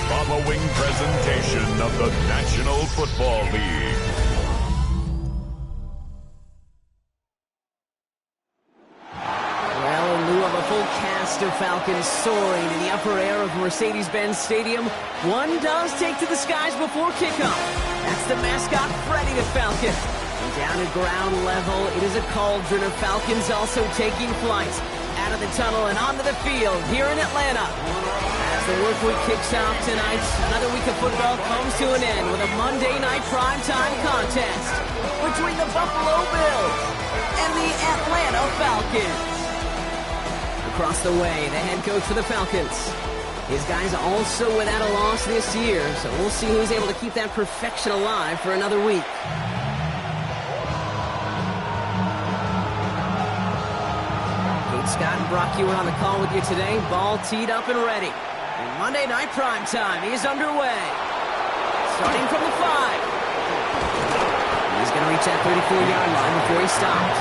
following presentation of the National Football League. Well, in lieu of a full cast of Falcons soaring in the upper air of Mercedes-Benz Stadium, one does take to the skies before kickoff. That's the mascot, Freddy the Falcon. And down at ground level, it is a cauldron of Falcons also taking flight out of the tunnel and onto the field here in Atlanta. As the work week kicks off tonight, another week of football comes to an end with a Monday night primetime contest between the Buffalo Bills and the Atlanta Falcons. Across the way, the head coach for the Falcons. His guys also without a loss this year, so we'll see who's able to keep that perfection alive for another week. Scott and Brock, you were on the call with you today. Ball teed up and ready. And Monday night prime time is underway. Starting from the 5. He's going to reach that 34-yard line before he stops.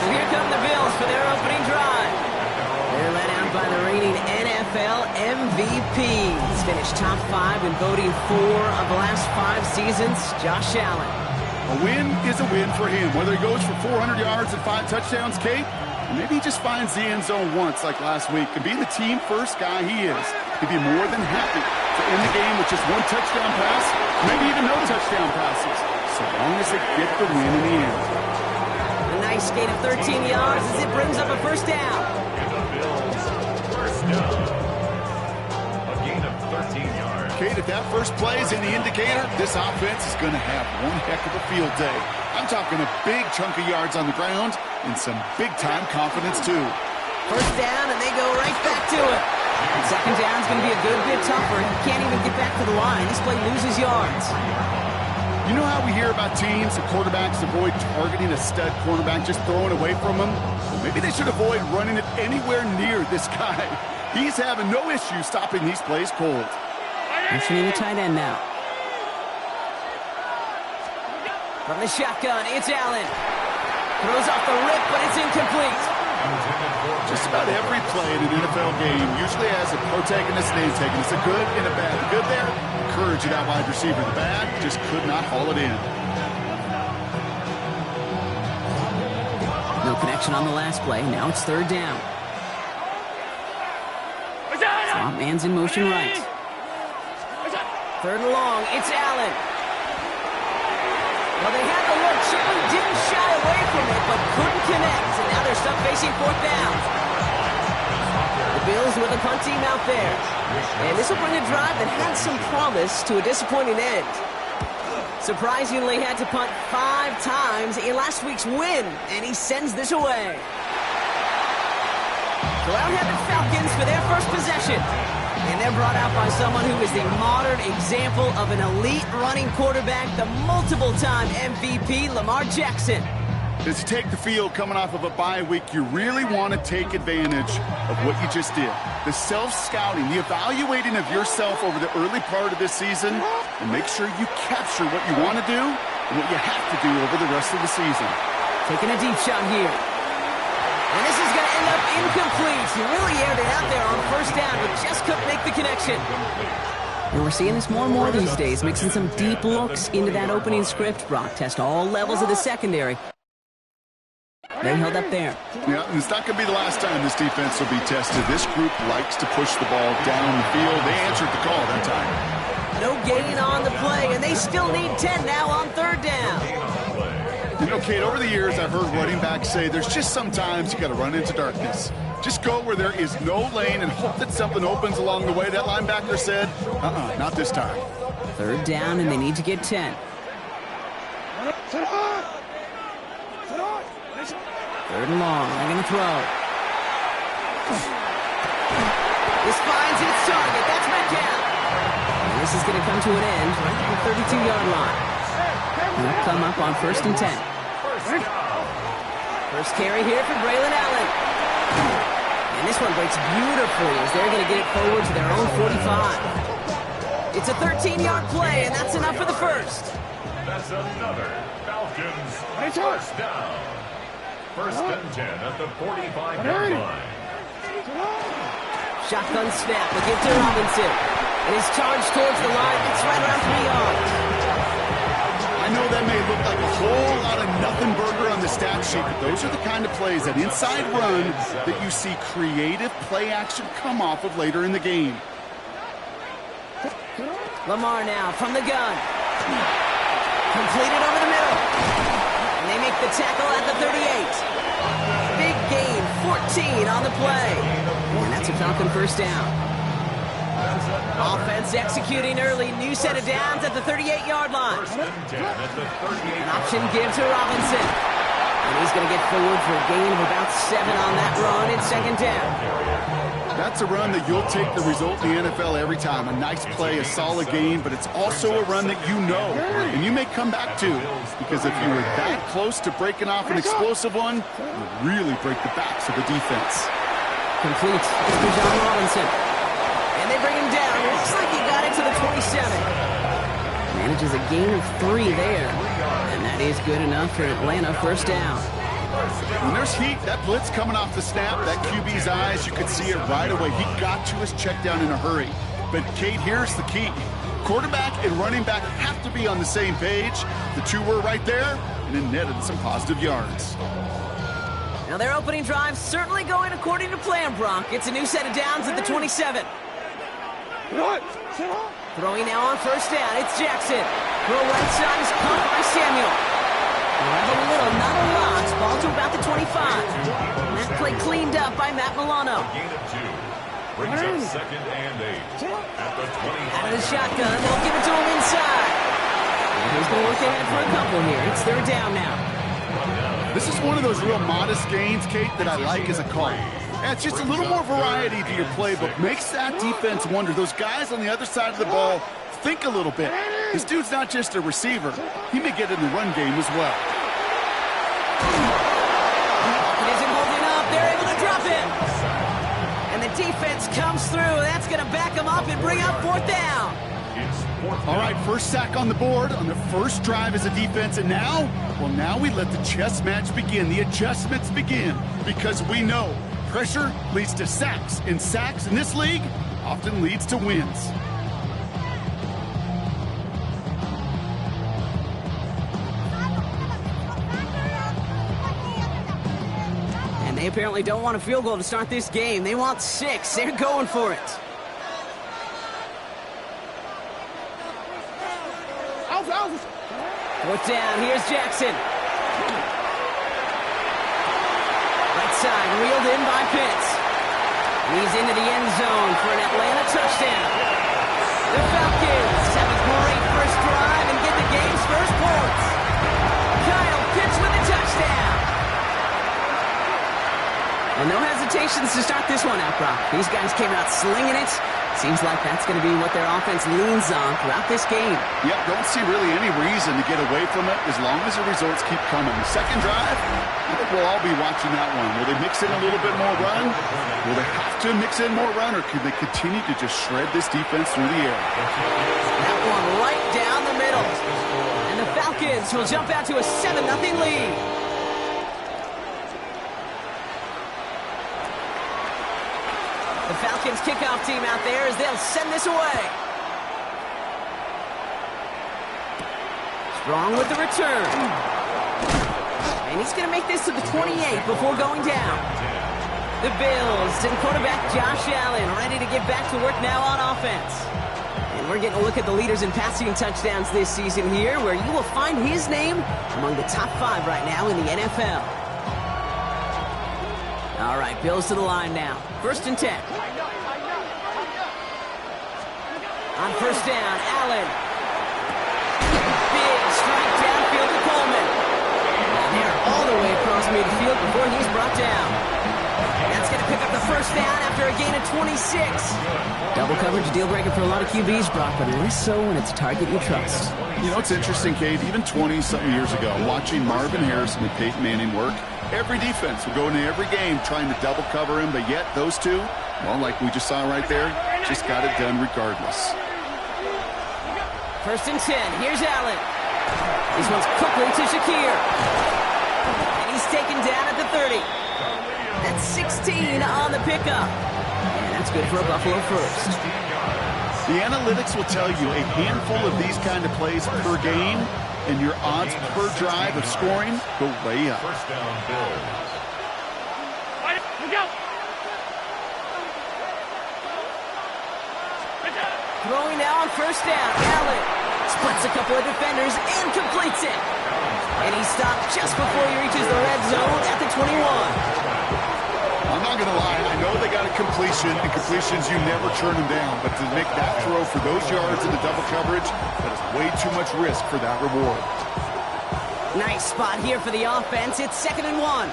So here come the Bills for their opening drive. They're led out by the reigning NFL MVPs. Finished top 5 in voting 4 of the last 5 seasons, Josh Allen. A win is a win for him. Whether he goes for 400 yards and 5 touchdowns, Kate, maybe he just finds the end zone once like last week. And being the team-first guy he is, he'd be more than happy to end the game with just 1 touchdown pass, maybe even no touchdown passes, so long as they get the win in the end. A nice gain of 13 yards as it brings up a first down. First down. A gain of 13 yards. Kate, if that first play is any indicator, this offense is going to have one heck of a field day. I'm talking a big chunk of yards on the ground and some big-time confidence, too. First down, and they go right back to it. And second down's going to be a good bit tougher. He can't even get back to the line. This play loses yards. You know how we hear about teams and quarterbacks avoid targeting a stud cornerback, just throwing away from him? Well, maybe they should avoid running it anywhere near this guy. He's having no issue stopping these plays cold. Motioning the tight end now. From the shotgun, it's Allen. Throws off the rip, but it's incomplete. Just about every play in an NFL game usually has a protagonist and antagonist, a good and a bad. The good there, encourage that wide receiver. The bad, just could not haul it in. No connection on the last play. Now it's third down. Swamp man's in motion right. Third and long, it's Allen. Well, they had the look. Certainly didn't shy away from it, but couldn't connect. And now they're stuck facing fourth down. The Bills with a punt team out there. And this will bring a drive that had some promise to a disappointing end. Surprisingly had to punt 5 times in last week's win, and he sends this away. So out have the Falcons for their first possession. And they're brought out by someone who is the modern example of an elite running quarterback, the multiple-time MVP, Lamar Jackson. As you take the field coming off of a bye week, you really want to take advantage of what you just did. The self-scouting, the evaluating of yourself over the early part of this season, and make sure you capture what you want to do and what you have to do over the rest of the season. Taking a deep shot here. And this is going to end up incomplete. He really aired it out there on first down, but just couldn't make the connection. And we're seeing this more and more these days, mixing some deep looks into that opening script. Brock test all levels of the secondary. They held up there. Yeah, and it's not going to be the last time this defense will be tested. This group likes to push the ball down the field. They answered the call that time. No gain on the play, and they still need 10 now on third down. You know, Kate, over the years, I've heard running backs say there's just sometimes you got to run into darkness. Just go where there is no lane and hope that something opens along the way. That linebacker said, not this time. Third down, and they need to get 10. Third and long. They're going to throw. This finds its target. That's Metcalf. And this is going to come to an end right at the 32-yard line. And they'll come up on first and 10. First carry here for Braylon Allen. And this one breaks beautifully as they're going to get it forward to their own 45. It's a 13-yard play, and that's enough for the first. That's another Falcons first down. First and 10 at the 45-yard line. Shotgun snap. They give to Robinson. It is charged towards the line. It's right around 3 yards. I know that may look like a whole lot of nothing burger on the stat sheet, but those are the kind of plays, that inside run, that you see creative play action come off of later in the game. Lamar now from the gun. Completed over the middle. And they make the tackle at the 38. Big gain, 14 on the play. And that's a Falcon first down. Offense executing early. New set of downs at the 38-yard line. An option give to Robinson. And he's going to get forward for a gain of about 7 on that run. It's second down. That's a run that you'll take the result in the NFL every time. A nice play, a solid gain, but it's also a run that you know and you may come back to, because if you were that close to breaking off an explosive one, it would really break the backs of the defense. Complete to John Robinson. And they bring him down. Looks like he got it to the 27. Manages a gain of 3 there. And that is good enough for Atlanta first down. When there's heat, that blitz coming off the snap, that QB's eyes, you could see it right away. He got to his check down in a hurry. But, Kate, here's the key. Quarterback and running back have to be on the same page. The two were right there, and it netted some positive yards. Now their opening drive certainly going according to plan, Brock. It's a new set of downs at the 27. Throwing now on first down, it's Jackson. Throw right side is caught by Samuel. Have a little, not a lot. Ball to about the 25. And that play cleaned up by Matt Milano. Gain of 2. Brings up second and 8. At the 20. Out of the shotgun, they'll give it to him inside. And he's going to look ahead for a couple here. It's third down now. This is one of those real modest gains, Kate, that I like as a call. Yeah, it's just a little more variety to your playbook. Makes that defense wonder. Those guys on the other side of the ball think a little bit. This dude's not just a receiver. He may get in the run game as well. It isn't holding up. They're able to drop it. And the defense comes through. That's going to back them up and bring up fourth down. All right, first sack on the board on the first drive as a defense. And now, well, now we let the chess match begin. The adjustments begin, because we know pressure leads to sacks. And sacks in this league often leads to wins. They apparently don't want a field goal to start this game. They want 6. They're going for it. Fourth down. Here's Jackson. Right side, reeled in by Pitts. He's into the end zone for an Atlanta touchdown. The Falcons have a great first drive and get the game's first points. Kyle Pitts with a touchdown. And no hesitations to start this one out, Brock. These guys came out slinging it. Seems like that's going to be what their offense leans on throughout this game. Yep, don't see really any reason to get away from it as long as the results keep coming. The second drive, I think we'll all be watching that one. Will they mix in a little bit more run? Will they have to mix in more run, or can they continue to just shred this defense through the air? That one right down the middle. And the Falcons will jump out to a 7-0 lead. The Falcons kickoff team out there as they'll send this away. Strong with the return. And he's going to make this to the 28 before going down. The Bills and quarterback Josh Allen ready to get back to work now on offense. And we're getting a look at the leaders in passing touchdowns this season here, where you will find his name among the top 5 right now in the NFL. All right, Bills to the line now. First and 10. On first down, Allen. Big strike downfield to Coleman. And they're all the way across midfield before he's brought down. That's going to pick up the first down after a gain of 26. Double coverage deal breaker for a lot of QBs, Brock, but less so when it's a target you trust. You know, it's interesting, Kate, even 20-something years ago, watching Marvin Harrison and Peyton Manning work, every defense would go into every game trying to double cover him, but yet those two, well, like we just saw right there, just got it done regardless. First and 10. Here's Allen. This one's quickly to Shakir. And he's taken down at the 30. That's 16 on the pickup. And that's good for a Buffalo first. The analytics will tell you a handful of these kind of plays per game, and your odds per drive of scoring go way up. First down, Bills. Throwing now on first down. Allen splits a couple of defenders and completes it. And he stopped just before he reaches the red zone at the 21. I'm not going to lie. I know they got a completion, and completions, you never turn them down. But to make that throw for those yards in the double coverage, that is way too much risk for that reward. Nice spot here for the offense. It's 2nd and 1.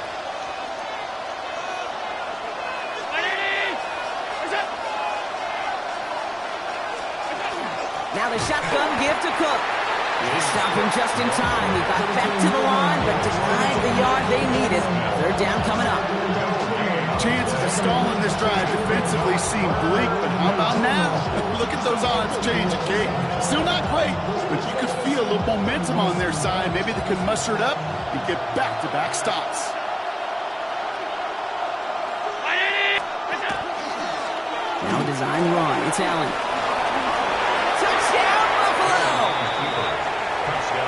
Now the shotgun give to Cook. They stop him just in time. He got back to the line, but denied the yard they needed. 3rd down coming up. Chances of stalling this drive defensively seem bleak, but how about now? Look at those odds changing, Kate. Still not great, but you could feel a little momentum on their side. Maybe they could muster it up and get back-to-back stops. Now a design run. It's Allen. Touchdown, Buffalo!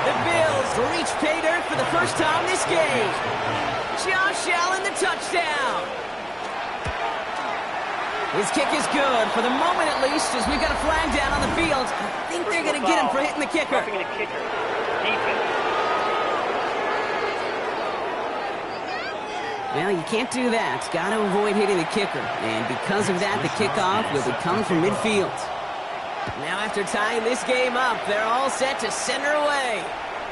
The Bills reach pay dirt for the first time this game. Josh Allen, the touchdown. His kick is good, for the moment at least, as we've got a flag down on the field. I think they're going to get him for hitting the kicker. Well, you can't do that. Got to avoid hitting the kicker. And because of that, the kickoff will be coming from midfield. Now after tying this game up, they're all set to send her away.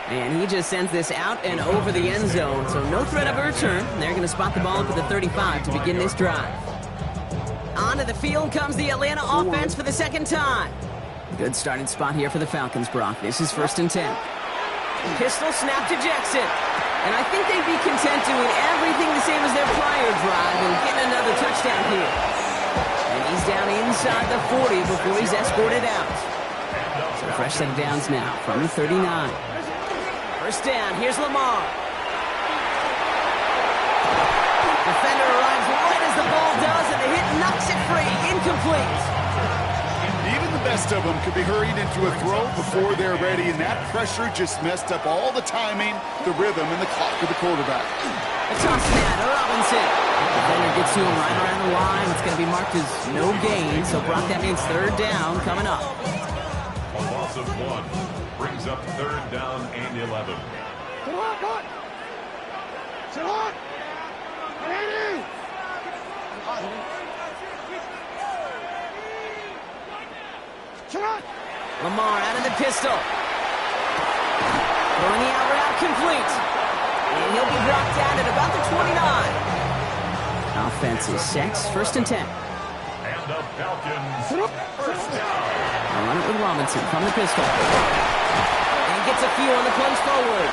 And he just sends this out and over the end zone, so no threat of a return. They're going to spot the ball up at the 35 to begin this drive. Onto the field comes the Atlanta offense for the 2nd time. Good starting spot here for the Falcons, Brock. This is 1st and 10. Pistol snap to Jackson. And I think they'd be content doing everything the same as their prior drive and getting another touchdown here. And he's down inside the 40 before he's escorted out. So fresh set of downs now from the 39. 1st down, here's Lamar. Defender arrives right as the ball does, and the hit knocks it free. Incomplete. Even the best of them could be hurried into a throw before they're ready, and that pressure just messed up all the timing, the rhythm, and the clock of the quarterback. A toss snap to Robinson. Defender gets to him right around the line. It's going to be marked as no gain, so Brock, that means 3rd down coming up. A loss of 1 brings up 3rd down and 11. Sit on! Sit on! Lamar out of the pistol. Throwing the out route complete. And he'll be brought down at about the 29. Offense is set. 1st and 10. And the Falcons, 1st down. I'll run it with Robinson from the pistol. And gets a few on the plunge forward.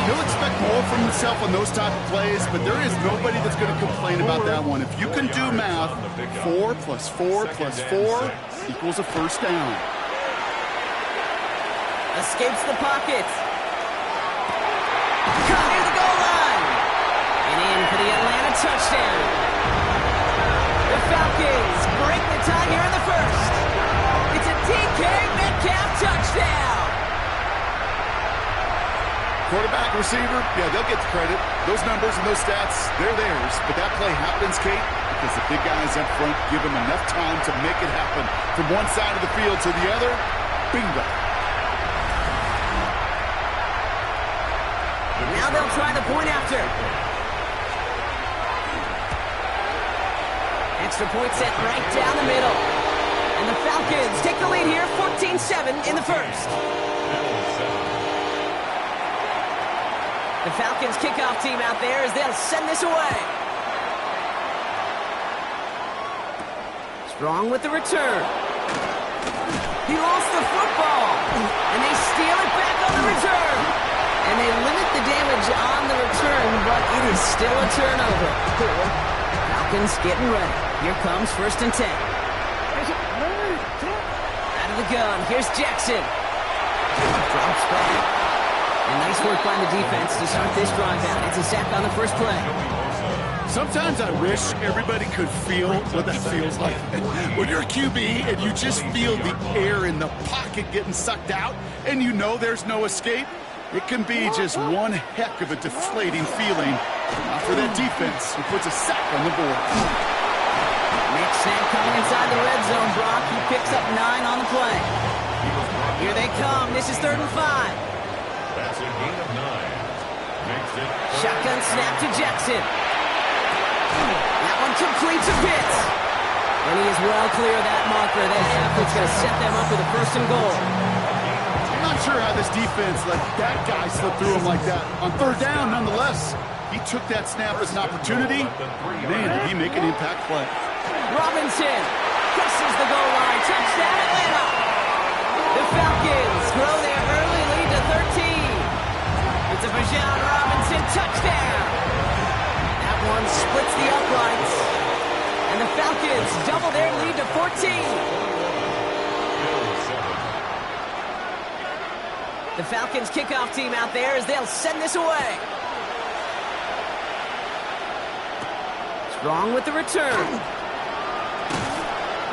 He'll expect more from himself on those type of plays, but there is nobody that's going to complain about that one. If you can do math, 4 plus 4 plus 4 equals a 1st down. Escapes the pocket. Caught near the goal line. And in for the Atlanta touchdown. The Falcons break the tie here in the 1st. It's a DK Metcalf touchdown. Quarterback, receiver, yeah, they'll get the credit. Those numbers and those stats, they're theirs. But that play happens, Kate, because the big guys up front give them enough time to make it happen. From one side of the field to the other, bingo. Now they'll try the point after. Extra point set right down the middle. And the Falcons take the lead here, 14-7 in the 1st. The Falcons kickoff team out there as they'll send this away. Strong with the return. He lost the football. And they steal it back on the return. And they limit the damage on the return, but it is still a turnover. Falcons getting ready. Here comes 1st and 10. Out of the gun. Here's Jackson. Drops back. And nice work by the defense to start this drive out. It's a sack on the first play. Sometimes I wish everybody could feel what that feels like. When you're a QB and you just feel the air in the pocket getting sucked out and you know there's no escape, it can be just one heck of a deflating feeling. Now for that defense, who puts a sack on the board. Next snap coming inside the red zone, Brock. He picks up 9 on the play. Here they come. This is 3rd and 5. That's a gain of 9. Makes it Shotgun snap to Jackson. That one complete to Pitts. And he is well clear of that marker. That half is going to set them up with a 1st and goal. I'm not sure how this defense let that guy slip through him like that. On 3rd down, nonetheless, he took that snap as an opportunity. Man, did he make an impact play. Robinson crosses the goal line. Touchdown, Atlanta. The Falcons grow their early lead to 13. It's a Bijan Robinson touchdown. That one splits the uprights. And the Falcons double their lead to 14. The Falcons kickoff team out there as they'll send this away. Strong with the return.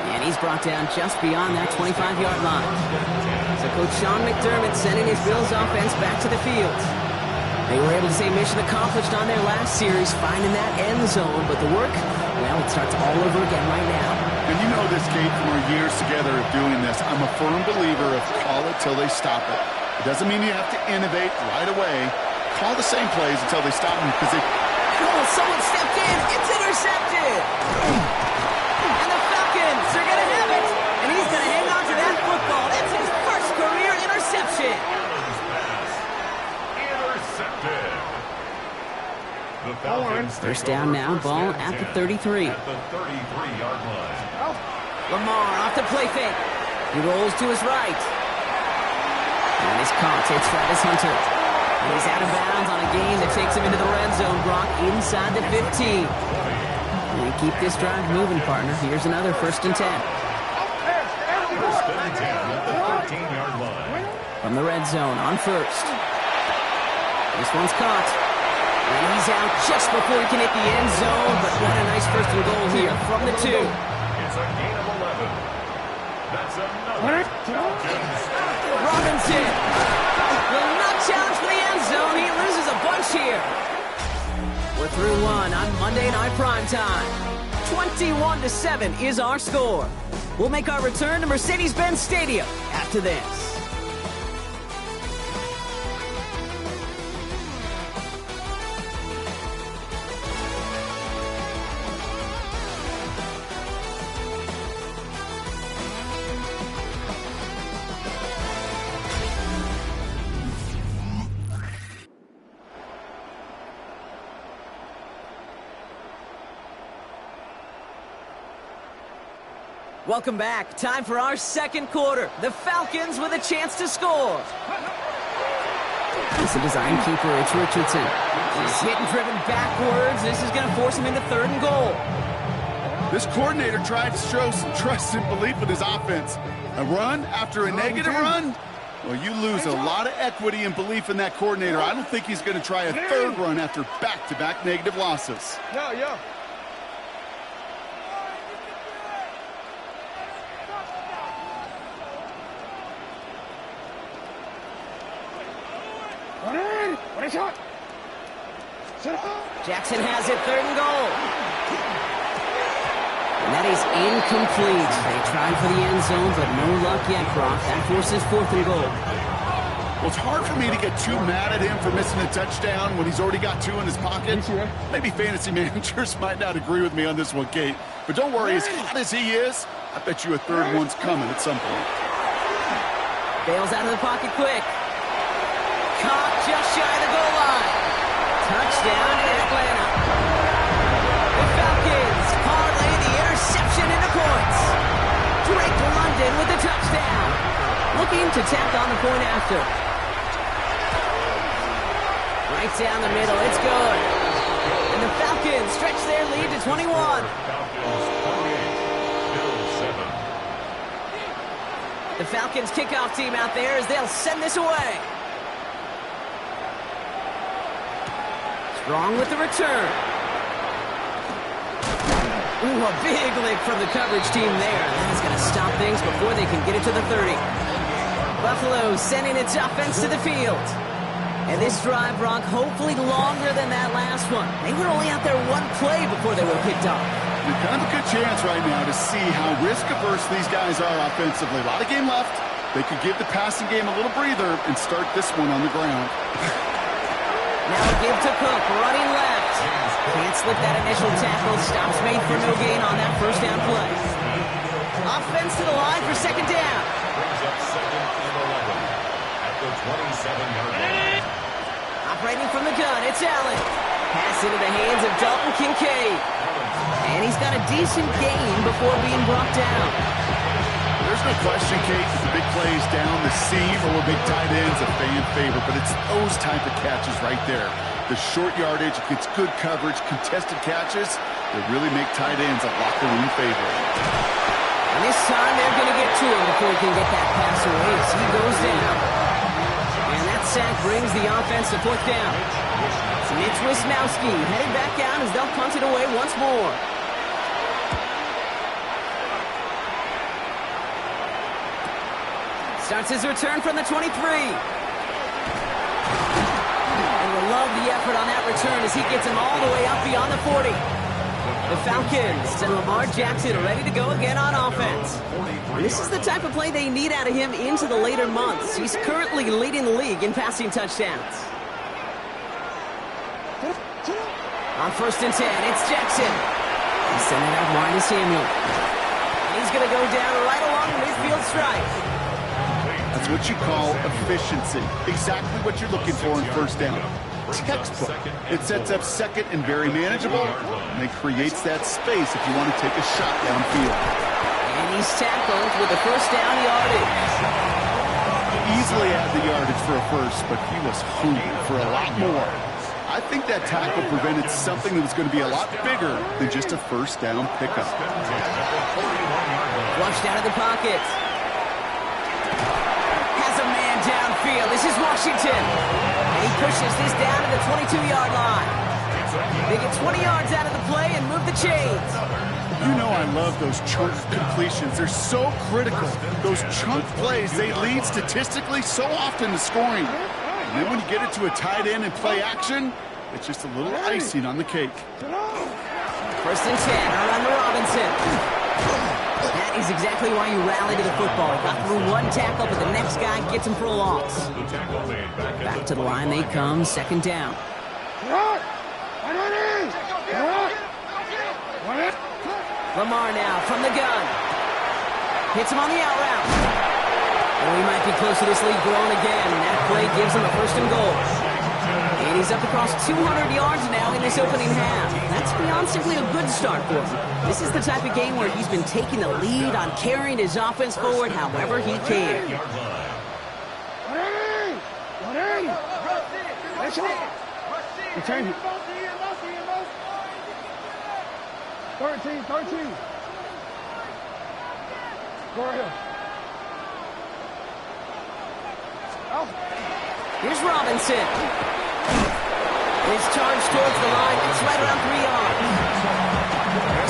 And he's brought down just beyond that 25-yard line. So Coach Sean McDermott sending his Bills offense back to the field. They were able to say mission accomplished on their last series, finding that end zone. But the work, well, it starts all over again right now. And you know this, Kate, from our years together of doing this. I'm a firm believer of call it till they stop it. It doesn't mean you have to innovate right away. Call the same plays until they stop them because they... Oh, someone stepped in. It's intercepted. And the Falcons are going to have it. And he's going to hang on to that football. That's his first career interception. intercepted. The Falcons 1st down now, ball at the 33. At the 33-yard line. Lamar off the play fake. He rolls to his right. And he's caught. It's Travis Hunter. And he's out of bounds on a gain that takes him into the red zone. Brock inside the 15. And keep this drive moving, partner. Here's another 1st and 10. 1st and 10 at the 13-yard line. From the red zone on 1st. This one's caught. And he's out just before he can hit the end zone. But what a nice 1st and goal here from the 2. It's a gain of 11. That's another Falcons. Robinson will not challenge for the end zone. He loses a bunch here. We're through 1 on Monday Night Primetime. 21-7 is our score. We'll make our return to Mercedes-Benz Stadium after this. Welcome back. Time for our 2nd quarter. The Falcons with a chance to score. It's a design keeper. It's Richardson. He's hit and driven backwards. This is going to force him into 3rd and goal. This coordinator tried to show some trust and belief in his offense. A run after a negative run? Well, you lose a lot of equity and belief in that coordinator. I don't think he's going to try a 3rd run after back-to-back negative losses. Yeah. Jackson has it, 3rd and goal. And that is incomplete. They tried for the end zone, but no luck yet, Brock. That forces 4th and goal. Well, it's hard for me to get too mad at him for missing a touchdown when he's already got 2 in his pocket. Maybe fantasy managers might not agree with me on this one, Kate. But don't worry, as hot as he is, I bet you a 3rd one's coming at some point. Bails out of the pocket quick. Caught just shy of the goal line. Touchdown, Atlanta. The Falcons parlay the interception into points. Drake London with the touchdown. Looking to tack on the point after. Right down the middle, it's good. And the Falcons stretch their lead to 21. Falcons 28, Bills 7. The Falcons kickoff team out there as they'll send this away. Strong with the return. Ooh, a big lick from the coverage team there. That's going to stop things before they can get it to the 30. Buffalo sending its offense to the field. And this drive, Brock, hopefully longer than that last one. They were only out there one play before they were picked off. Kind of a good chance right now to see how risk-averse these guys are offensively. A lot of game left. They could give the passing game a little breather and start this one on the ground. Now a give to Cook, running left. Can't slip that initial tackle. Stops made for no gain on that first down play. Offense to the line for second down. Brings up second and 11 at the 27-yard line. Operating from the gun, it's Allen. Pass into the hands of Dalton Kincaid. And he's got a decent gain before being brought down. There's no question, Kate, the big plays down the seam or big tight ends a fan favorite, but it's those type of catches right there. The short yardage, gets good coverage, contested catches that really make tight ends a locker room favorite. And this time they're going to get to him before he can get that pass away as he goes down. And that sack brings the offense to fourth down. Mitch Wisnowski headed back out as they'll punt it away once more. Starts his return from the 23. And we'll love the effort on that return as he gets him all the way up beyond the 40. The Falcons and Lamar Jackson ready to go again on offense. And this is the type of play they need out of him into the later months. He's currently leading the league in passing touchdowns. On 1st and 10, it's Jackson. He's sending it out wide to Samuel. And he's going to go down right along the midfield stripe. That's what you call efficiency. Exactly what you're looking for in first down. Textbook. It sets up second and very manageable, and it creates that space if you want to take a shot downfield. And he's tackled with the first down yardage. Easily had the yardage for a first, but he was hungry for a lot more. I think that tackle prevented something that was going to be a lot bigger than just a first down pickup. Flushed out of the pocket. Has a man downfield. This is Washington. And he pushes this down to the 22-yard line. They get 20 yards out of the play and move the chains. You know I love those chunk completions. They're so critical. Those chunk plays, they lead statistically so often to scoring. And then when you get it to a tight end and play action, it's just a little icing on the cake. 1st and 10, around to Robinson. That is exactly why you rally to the football. He got through one tackle, but the next guy gets him for a loss. Back to the line they come, second down. Lamar now from the gun. Hits him on the out route. And we might be close to this league growing again. That play gives him a 1st and goal. And he's up across 200 yards now in this opening half. That's beyond simply a good start for him. This is the type of game where he's been taking the lead on carrying his offense forward however he can. 13. Go ahead. Here's Robinson. His charge towards the line. It's right around 3 yards.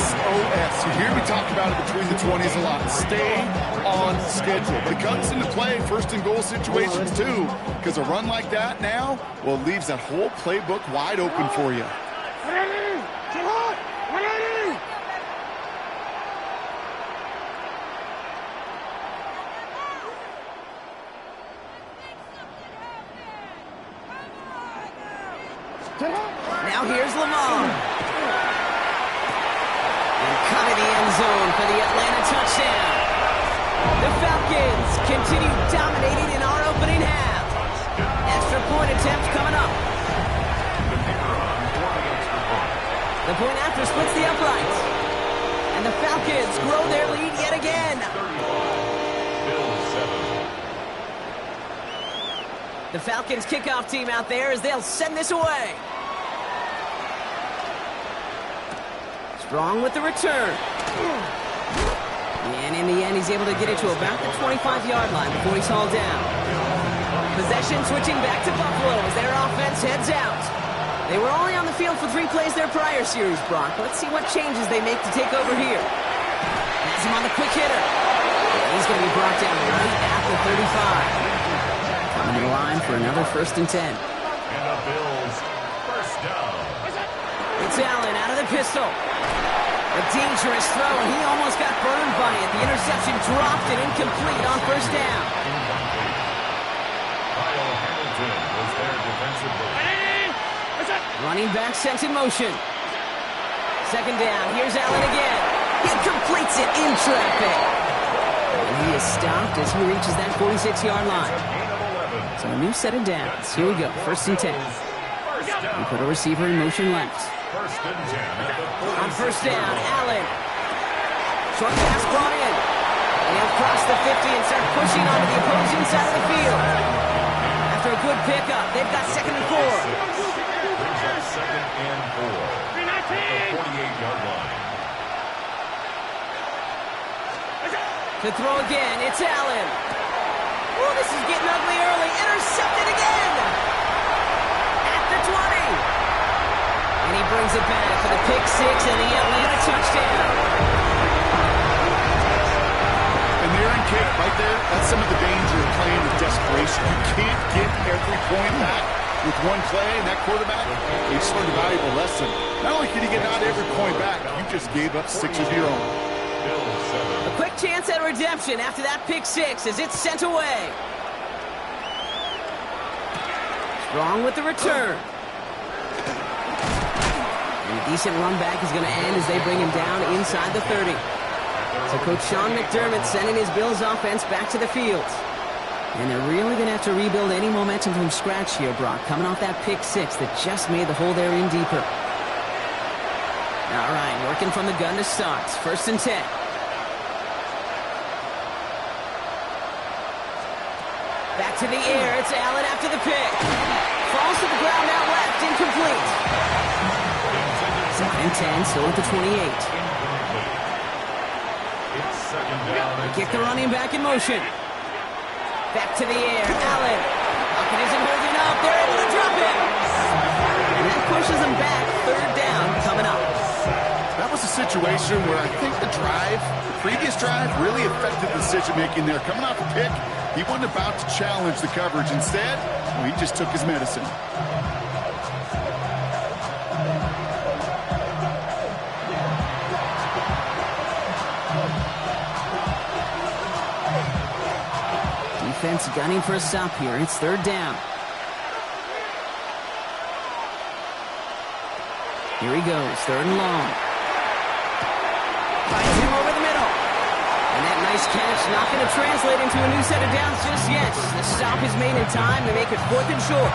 SOS. You hear me talk about it between the 20s a lot. Stay on schedule. But it comes into play 1st and goal situations too. Because a run like that now, well, it leaves that whole playbook wide open for you. Now here's Lamar. And cut in the end zone for the Atlanta touchdown. The Falcons continue dominating in our opening half. Extra point attempt coming up. The point after splits the uprights. And the Falcons grow their lead yet again. The Falcons kickoff team out there as they'll send this away. Strong with the return. And in the end, he's able to get it to about the 25-yard line before he's hauled down. Possession switching back to Buffalo as their offense heads out. They were only on the field for 3 plays their prior series, Brock. Let's see what changes they make to take over here. Has him on the quick hitter. He's going to be brought down right at the 35. Coming to the line for another 1st and 10. And the Bills, first down. It's Allen out of the pistol. A dangerous throw, and he almost got burned by it. The interception dropped and incomplete on 1st down. Kyle Hamilton was there defensively. Running back sent in motion. 2nd down. Here's Allen again. He completes it in traffic. And he is stopped as he reaches that 46-yard line. So a new set of downs. Here we go. 1st and 10. We put a receiver in motion left. 1st and 10. On 1st down, Allen. Short pass brought in. And he'll cross the 50 and start pushing onto the opposing side of the field. After a good pickup, they've got 2nd and 4. Brings up 2nd and 4. At the 48-yard line. To throw again, it's Allen. Oh, this is getting ugly early. Intercepted again. At the 20. And he brings it back for the pick 6 and the Atlanta touchdown. And there in kick right there, that's some of the danger of playing with desperation. You can't get every point back with one play, and that quarterback, he just learned a valuable lesson. Not only can you get not every point back, you just gave up 6 of your own. A quick chance at redemption after that pick 6 as it's sent away. Strong with the return. And a decent run back is going to end as they bring him down inside the 30. So Coach Sean McDermott sending his Bills offense back to the field. And they're really going to have to rebuild any momentum from scratch here, Brock, coming off that pick 6 that just made the hole there in deeper. All right, working from the gun to start. 1st and 10. Back to the air. It's Allen after the pick. Falls to the ground out left. Incomplete. 2nd and 10, still at the 28. It's 2nd down. They kick the running back in motion. Back to the air. Allen. Pocket isn't holding up. They're able to drop it. And that pushes them back. 3rd down coming up. That was a situation where I think the previous drive, really affected the decision-making there. Coming off a pick, he wasn't about to challenge the coverage. Instead, well, he just took his medicine. Defense gunning for a stop here. It's 3rd down. Here he goes, 3rd and long. Finds him over the middle. And that nice catch not going to translate into a new set of downs just yet. The stop is made in time to make it 4th and short.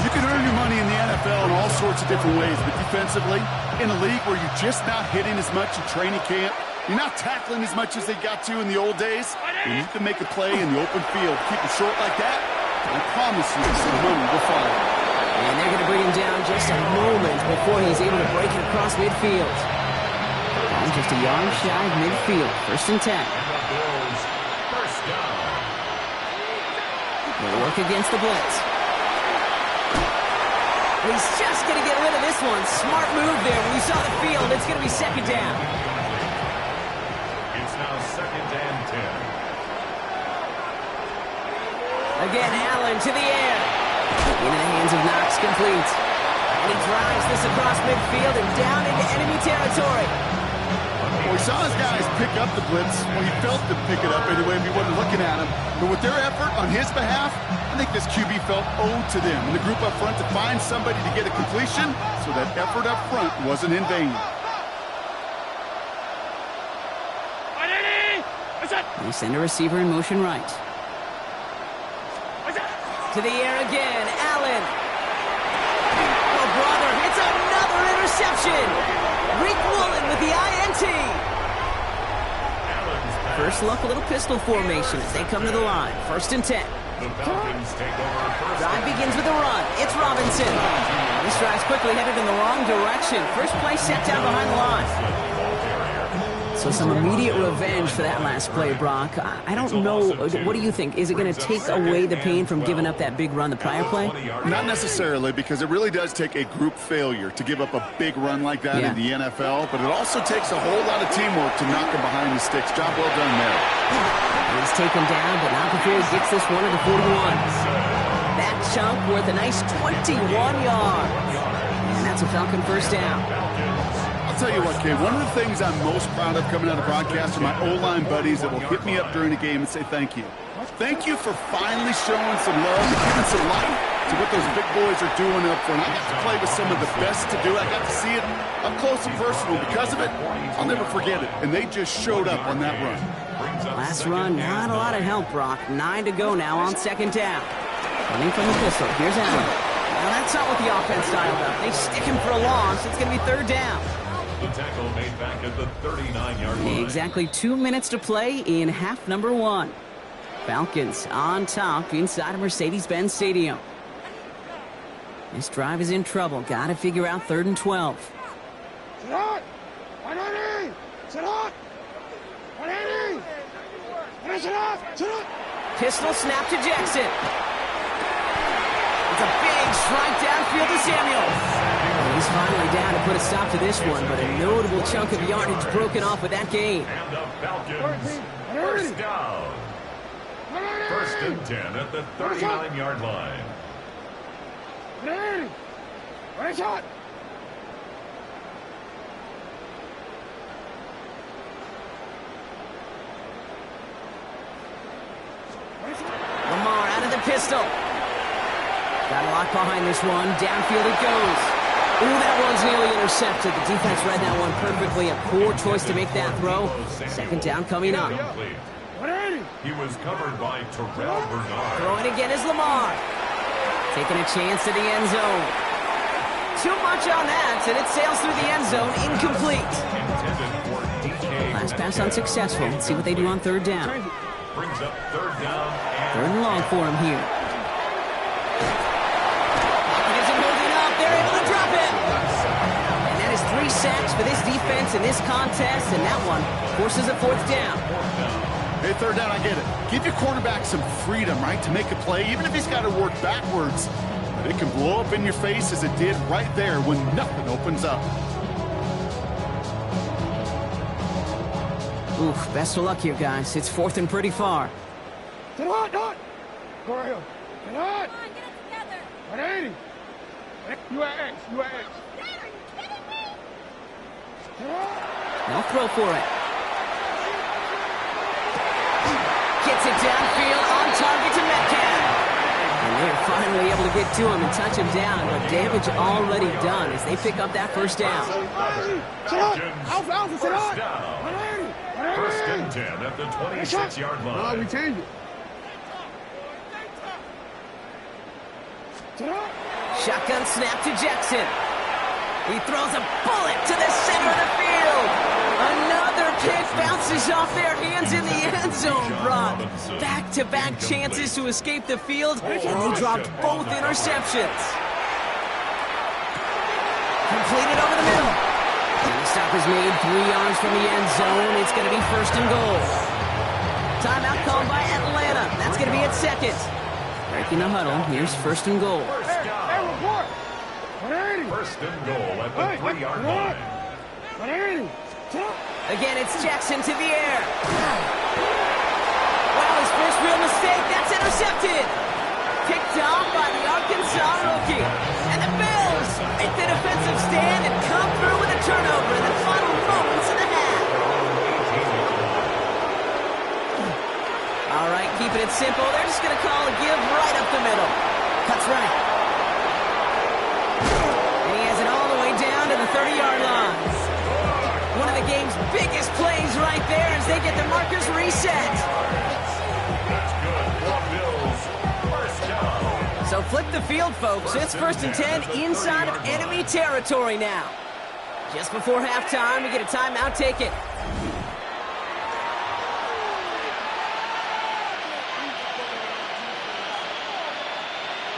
You can earn your money in the NFL in all sorts of different ways, but defensively, in a league where you're just not hitting as much in training camp, you're not tackling as much as they got to in the old days, and you can make a play in the open field. Keep it short like that, I promise you some money will follow. And they're going to bring him down just a moment before he's able to break it across midfield. And just a yard shy of midfield. 1st and 10. And the Bills, first down. They'll work against the blitz. He's just going to get rid of this one. Smart move there. When you saw the field, it's going to be 2nd down. It's now 2nd and 10. Again, Allen to the air. Into the hands of Knox, complete. And he drives this across midfield and down into enemy territory. Well, we saw his guys pick up the blitz. Well, he felt them pick it up anyway if he wasn't looking at him. But with their effort on his behalf, I think this QB felt owed to them and the group up front to find somebody to get a completion, so that effort up front wasn't in vain. They send a receiver in motion right. To the air again, Allen. Oh, brother, it's another interception. Rick Woolen with the INT. First look, a little pistol formation as they come to the line. 1st and 10. The Falcons take over first. Drive begins with a run. It's Robinson. This drive's quickly headed in the wrong direction. First play set down behind the line. So some immediate revenge for that last play, Brock. I don't know. What do you think? Is it going to take away the pain from giving up that big run the prior play? Not necessarily, because it really does take a group failure to give up a big run like that in the NFL, but it also takes a whole lot of teamwork to knock him behind the sticks. Job well done there. He's taken down, but not before he gets this one to the 41. That chunk worth a nice 21 yards. And that's a Falcon first down. I'll tell you what, kid, one of the things I'm most proud of coming out of broadcast are my O-line buddies that will hit me up during the game and say thank you. Thank you for finally showing some love and giving some life to what those big boys are doing up front. I got to play with some of the best to do it. I got to see it up close and personal. Because of it, I'll never forget it. And they just showed up on that run. Last run, not a lot of help, Brock. 9 to go now on second down. Running from the pistol. Here's Allen. Now that's not what the offense dialed up. They stick him for a loss. It's going to be third down. The tackle made back at the 39-yard line. Exactly 2 minutes to play in half number 1. Falcons on top inside of Mercedes-Benz Stadium. This drive is in trouble. Got to figure out 3rd and 12. Sit on! 180! Sit on! 180! Sit on! Sit on! Pistol snap to Jackson. It's a big strike downfield to Samuels. He's finally down to put a stop to this one, but a notable chunk of yardage broken off with that gain. And the Falcons, first down. 1st and 10 at the 39-yard line. 180! Right shot! Lamar out of the pistol. Got a lock behind this one. Downfield it goes. Ooh, that one's nearly intercepted. The defense read that one perfectly. A poor choice to make that throw. 2nd down coming up. He was covered by Terrell Bernard. Throwing again is Lamar. Taking a chance to the end zone. Too much on that, and it sails through the end zone. Incomplete. Last pass unsuccessful. Let's see what they do on 3rd down. Brings up 3rd down. 3rd and long for him here. Isn't holding up. They're able to drop it. And that is 3 sacks for this defense in this contest, and that one forces a 4th down. Hey, 3rd down, I get it. Give your quarterback some freedom, right, to make a play, even if he's got to work backwards. But it can blow up in your face as it did right there when nothing opens up. Oof, best of luck here, guys. It's 4th and pretty far. Sit on! Not! Go right here. Sit on! 180! You are X. You are X. Dad, are you kidding me? Sit on! They'll throw for it. Gets it downfield on target to Metcalf. And they're finally able to get to him and touch him down, but damage already done as they pick up that 1st down. Sit on! Alpha, sit on! 180! 1st and 10 at the 26-yard line. No, we change it. Sit on! Shotgun snap to Jackson. He throws a bullet to the center of the field. Another pick bounces off their hands in the end zone, Brock. Back-to-back chances to escape the field, and they dropped both interceptions. Completed over the middle. And the stop is made 3 yards from the end zone. It's going to be 1st and goal. Timeout called by Atlanta. That's going to be at 2nd. Breaking the huddle. Here's 1st and goal. Hey, report! 180! 1st and goal at the 3-yard line. 180! Again, it's Jackson to the air. Wow, his first real mistake. That's intercepted. Picked off by the Arkansas rookie. And the Bills make the defensive stand and come through with a turnover in the final moments of the half. All right, keeping it simple. They're just going to call a give right up the middle. Cuts right. And he has it all the way down to the 30-yard line. One of the game's biggest plays right there as they get the markers reset. That's good for Bills. 1st down. So flip the field, folks. It's 1st and 10 inside of enemy territory now. Just before halftime, we get a timeout taken.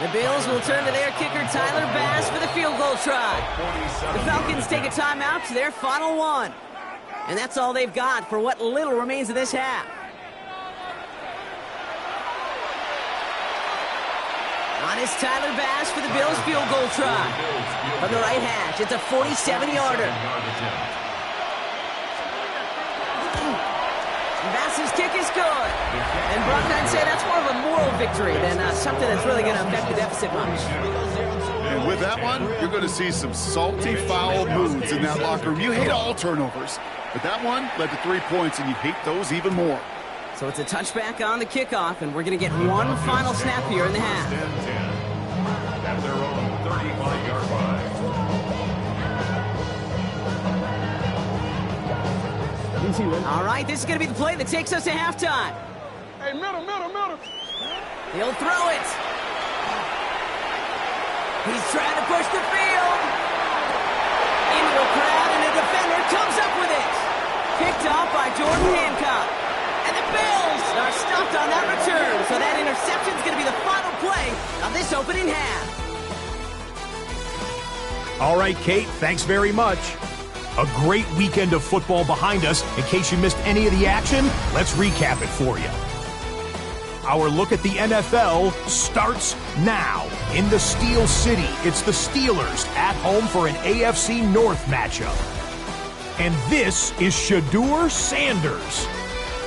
The Bills will turn to their kicker, Tyler Bass, for the field goal try. The Falcons take a timeout to their final one. And that's all they've got for what little remains of this half. On is Tyler Bass for the Bills field goal try. From the right hash, it's a 47-yarder. Bass's kick is good. And Brock, I'd say that's more of a moral victory than something that's really going to affect the deficit much. And with that one, you're going to see some salty, foul moods in that locker room. You hate all turnovers, but that one led to 3 points, and you hate those even more. So it's a touchback on the kickoff, and we're going to get one final snap here in the half. At their own 35-yard line. All right, this is going to be the play that takes us to halftime. Hey, middle. He'll throw it. He's trying to push the field. Into a crowd, and a defender comes up with it. Picked off by Jordan Hancock. And the Bills are stopped on that return. So that interception is going to be the final play of this opening half. All right, Kate, thanks very much. A great weekend of football behind us. In case you missed any of the action, let's recap it for you. Our look at the NFL starts now. In the Steel City, it's the Steelers at home for an AFC North matchup. And this is Shedeur Sanders.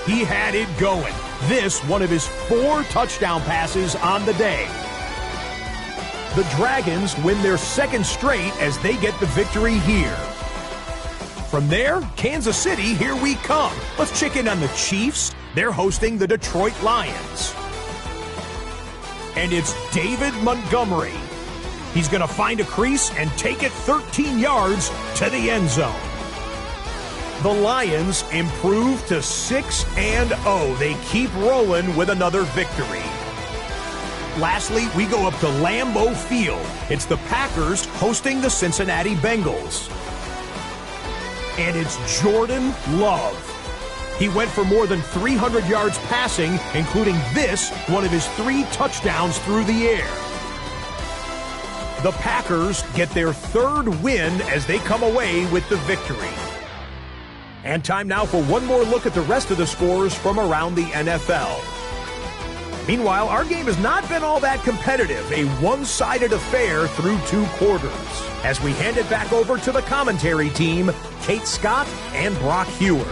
He had it going. This, one of his 4 touchdown passes on the day. The Dragons win their second straight as they get the victory here. From there, Kansas City, here we come. Let's check in on the Chiefs. They're hosting the Detroit Lions. And it's David Montgomery. He's going to find a crease and take it 13 yards to the end zone. The Lions improve to 6-0. They keep rolling with another victory. Lastly, we go up to Lambeau Field. It's the Packers hosting the Cincinnati Bengals. And it's Jordan Love. He went for more than 300 yards passing, including this, one of his 3 touchdowns through the air. The Packers get their 3rd win as they come away with the victory. And time now for one more look at the rest of the scores from around the NFL. Meanwhile, our game has not been all that competitive, a one-sided affair through 2 quarters. As we hand it back over to the commentary team, Kate Scott and Brock Hewer.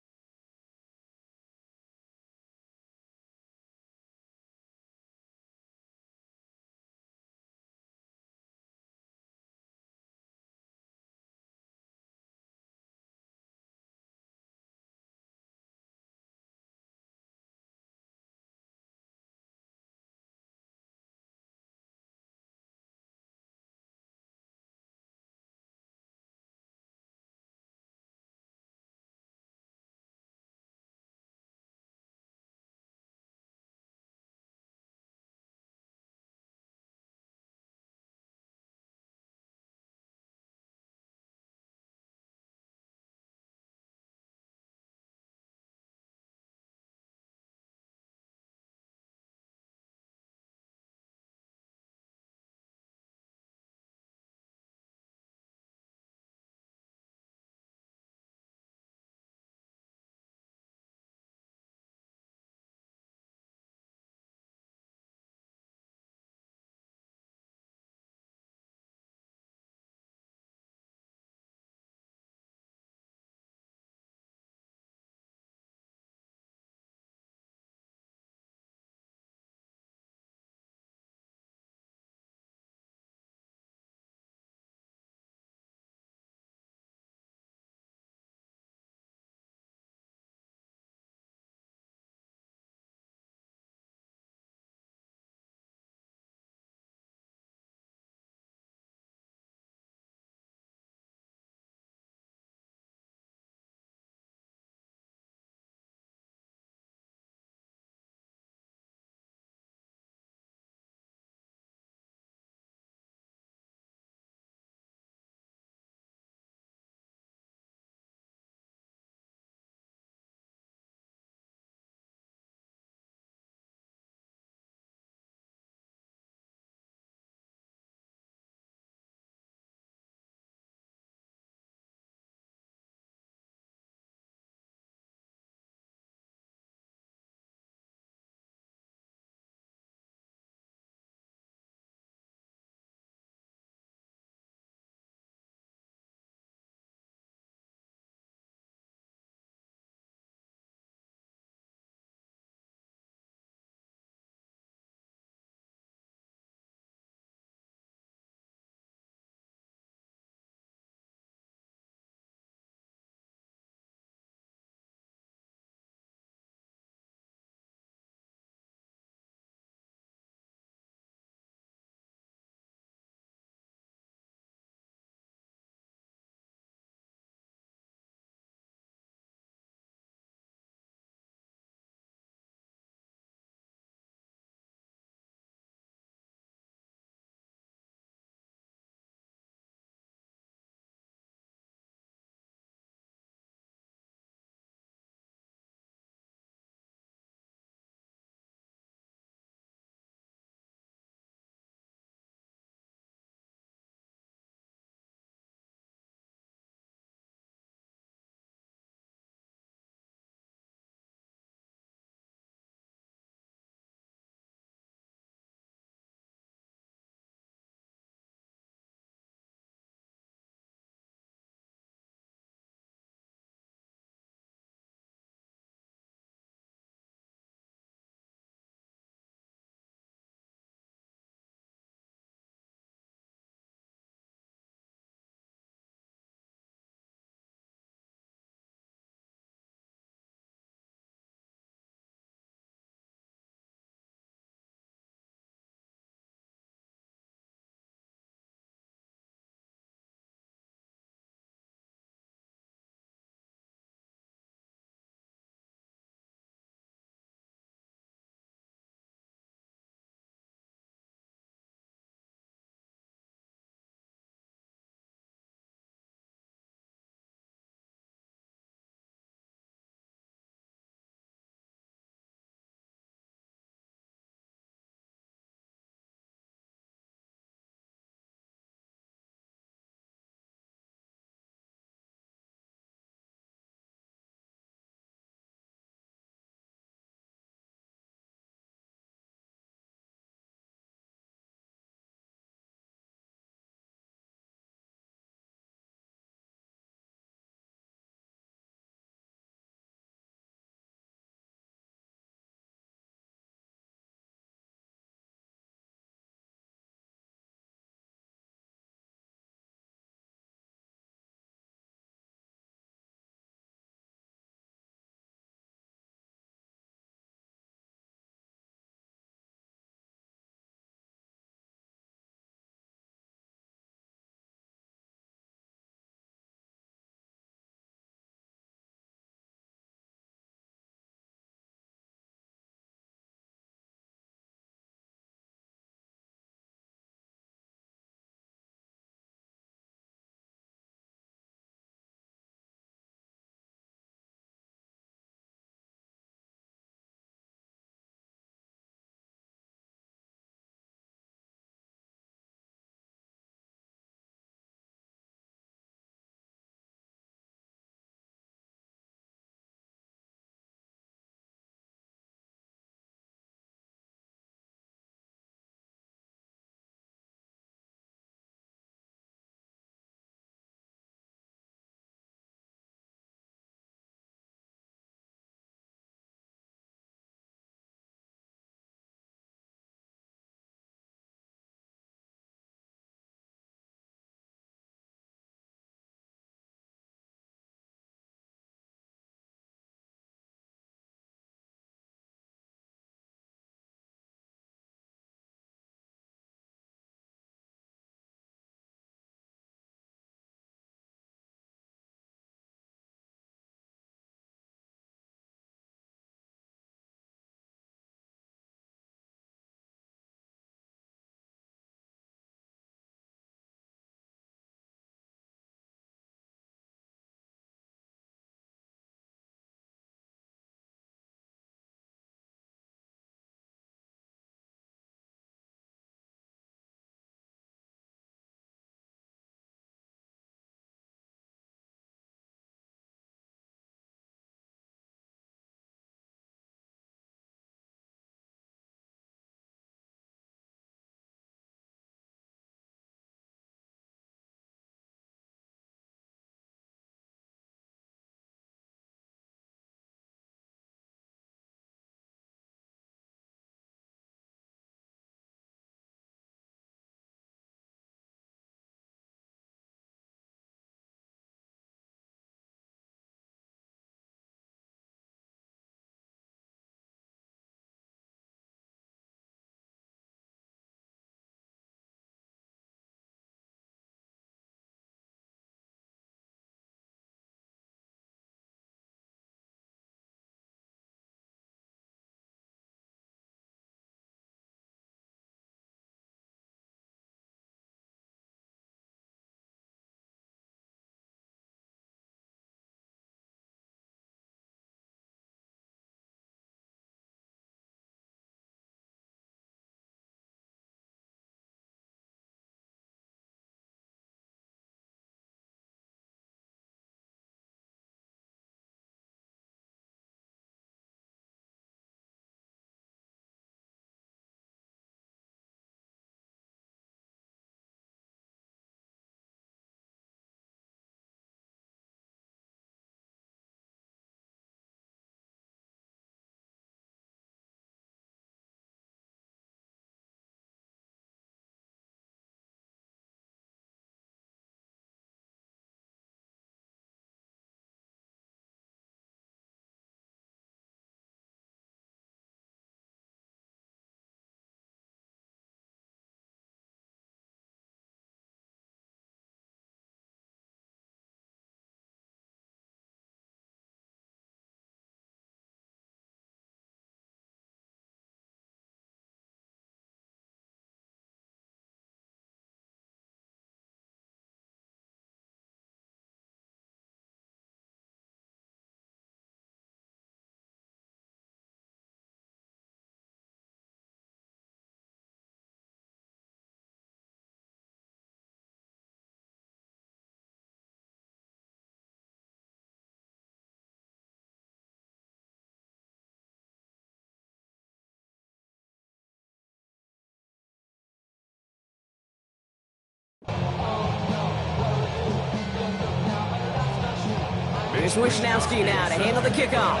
Here's Wishnowski now to handle the kickoff.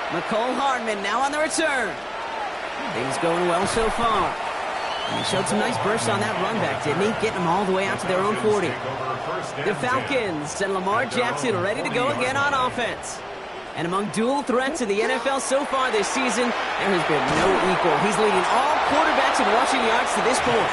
McCole Hardman now on the return. Things going well so far. And he showed some nice bursts on that run back, didn't he? Getting them all the way out to their own 40. The Falcons and Lamar Jackson ready to go again on offense. And among dual threats in the NFL so far this season, there has been no equal. He's leading all quarterbacks in rushing yards to this point.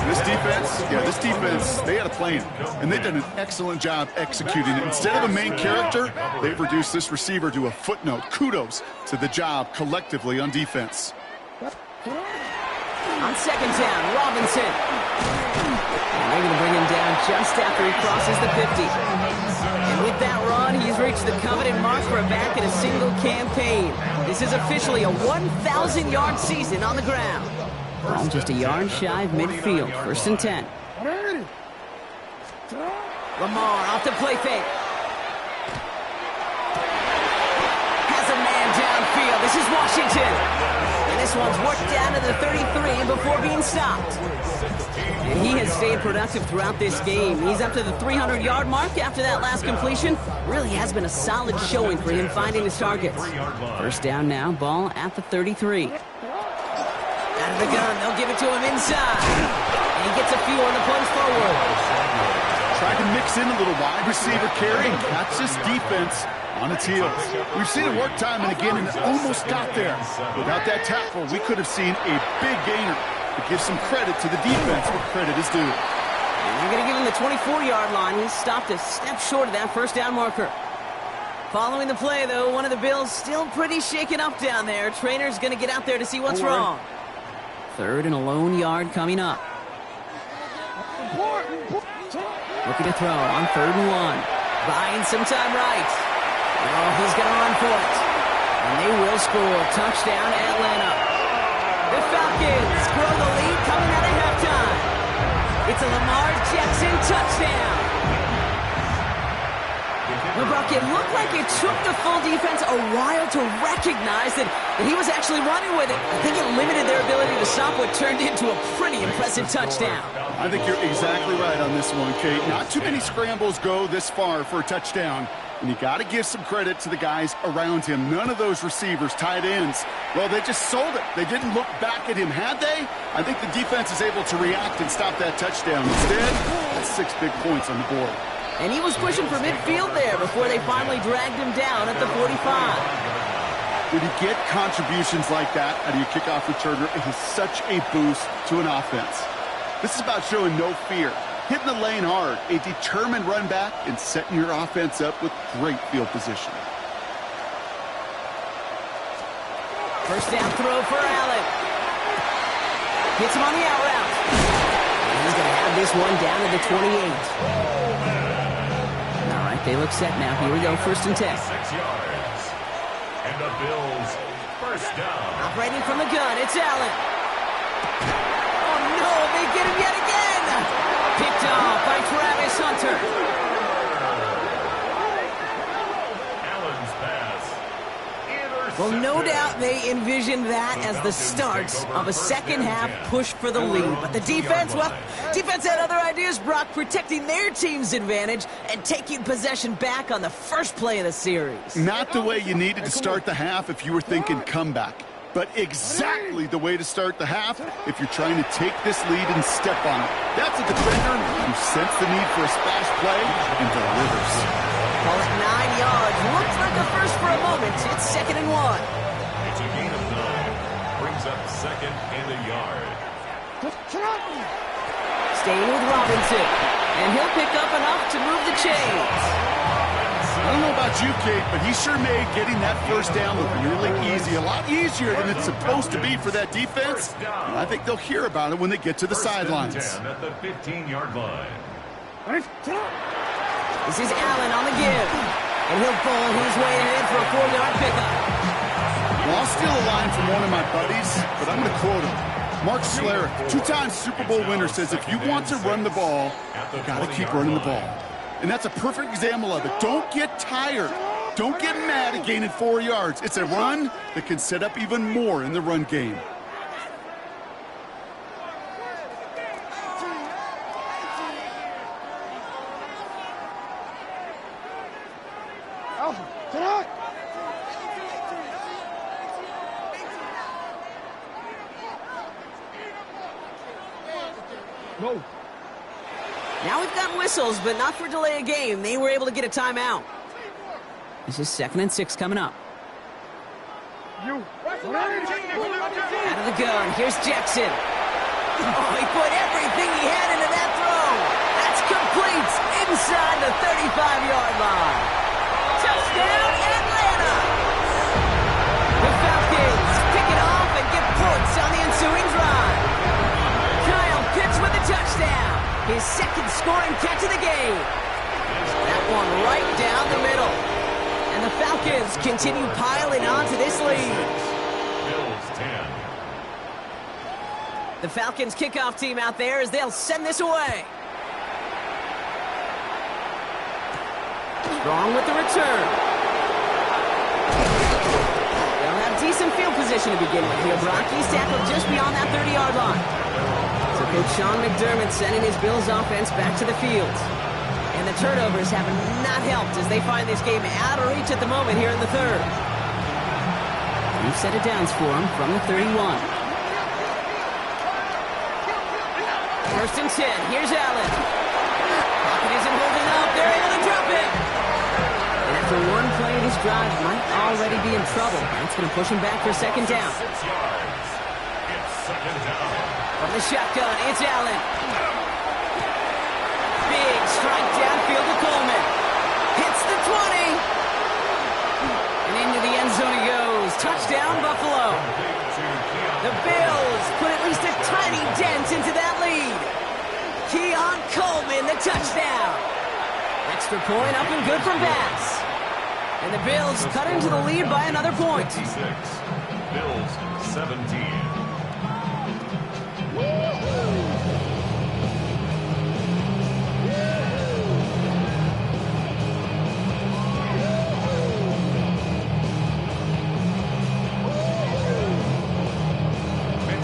This defense, they had a plan, and they've done an excellent job executing it. Instead of a main character, they've reduced this receiver to a footnote. Kudos to the job collectively on defense. On second down, Robinson. And they're going to bring him down just after he crosses the 50. And with that run, he's reached the coveted mark for a back in a single campaign. This is officially a 1,000-yard season on the ground. Ball just a yard shy of midfield. 1st and 10. Lamar off the play fake. Has a man downfield. This is Washington. And this one's worked down to the 33 before being stopped. And he has stayed productive throughout this game. He's up to the 300-yard mark after that last completion. Really has been a solid showing for him finding his targets. 1st down now, ball at the 33. Out of the gun, they'll give it to him inside. And he gets a few on the punch forward. Tried to mix in a little wide receiver carry. That's just defense on its heels. We've seen it work time and again, and it almost got there. Without that tackle, we could have seen a big gainer. But give some credit to the defense where credit is due. And they're going to give him the 24-yard line. He stopped a step short of that 1st down marker. Following the play, though, one of the Bills still pretty shaken up down there. Trainer's going to get out there to see what's wrong. 3rd and a lone yard coming up. Looking to throw on 3rd and 1. Buying some time right. Oh, he's going to run for it. And they will score. Touchdown, Atlanta. The Falcons grow the lead coming out of halftime. It's a Lamar Jackson touchdown. Well, Brock, it looked like it took the full defense a while to recognize that he was actually running with it. I think it limited their ability to stop what turned into a pretty impressive touchdown. I think you're exactly right on this one, Kate. Not too many scrambles go this far for a touchdown. And you got to give some credit to the guys around him. None of those receivers, tight ends, well, they just sold it. They didn't look back at him, had they? I think the defense is able to react and stop that touchdown. Instead, that's 6 big points on the board. And he was pushing for midfield there before they finally dragged him down at the 45. When you get contributions like that out of your kickoff returner, it is such a boost to an offense. This is about showing no fear, hitting the lane hard, a determined run back, and setting your offense up with great field position. 1st down throw for Allen. Hits him on the out route. And he's going to have this one down to the 28. All right, they look set now. Here we go, 1st and 10. 6 yards. And the Bills, 1st down. Operating from the gun, it's Allen. Oh, no, they get him yet again. Picked off by Travis Hunter. Allen's pass. Well, no Intercepted. doubt they envisioned that as the start of a second-half push for the lead. But the defense, well, defense had other ideas, Brock, protecting their team's advantage and taking possession back on the first play of the series. Not the way you needed to start the half if you were thinking comeback, but exactly the way to start the half if you're trying to take this lead and step on it. That's a defender who sensed the need for a splash play and delivers. Call it 9 yards. Looks like a first for a moment. It's 2nd and 1. It's a gain of 9. Brings up 2nd and a yard. Staying with Robinson. And he'll pick up enough to move the chains. I don't know about you, Kate, but he sure made getting that 1st down look really easy. A lot easier than it's supposed to be for that defense. And I think they'll hear about it when they get to the sidelines. 10 at the 15-yard line. This is Allen on the give. And he'll pull his way in for a 4-yard pickup. Well, I'll steal a line from one of my buddies, but I'm going to quote him. Mark Schlereth, 2-time Super Bowl winner, says if you want to run the ball, you got to keep running the ball. And that's a perfect example of it. Don't get tired. Don't get mad at gaining 4 yards. It's a run that can set up even more in the run game. No. Now we've got whistles, but not for delay of game. They were able to get a timeout. This is 2nd and 6 coming up. You. Out of the gun. Here's Jackson. Oh, he put everything he had into that throw. That's complete inside the 35-yard line. Touchdown, Atlanta. The Falcons pick it off and get points on the ensuing drive. Kyle Pitts with a touchdown. His 2nd scoring catch of the game. That one right down the middle. And the Falcons continue piling on to this lead. Bills 10. The Falcons kickoff team out there as they'll send this away. Strong with the return. They'll have decent field position to begin with here. He's tackled just beyond that 30-yard line. So Coach Sean McDermott sending his Bills offense back to the field. And the turnovers have not helped as they find this game out of reach at the moment here in the 3rd. 2 set of downs for him from the 31. 1st and 10. Here's Allen. Pocket isn't holding up. They're able to drop it. And after one play of this drive, might already be in trouble. That's going to push him back for 2nd down. 6 yards. It's 2nd down. From the shotgun, it's Allen. Big strike downfield to Coleman. Hits the 20. And into the end zone he goes. Touchdown, Buffalo. The Bills put at least a tiny dent into that lead. Keon Coleman, the touchdown. Extra point up and good from Bass. And the Bills cut into the lead by another point. 56. Bills 17.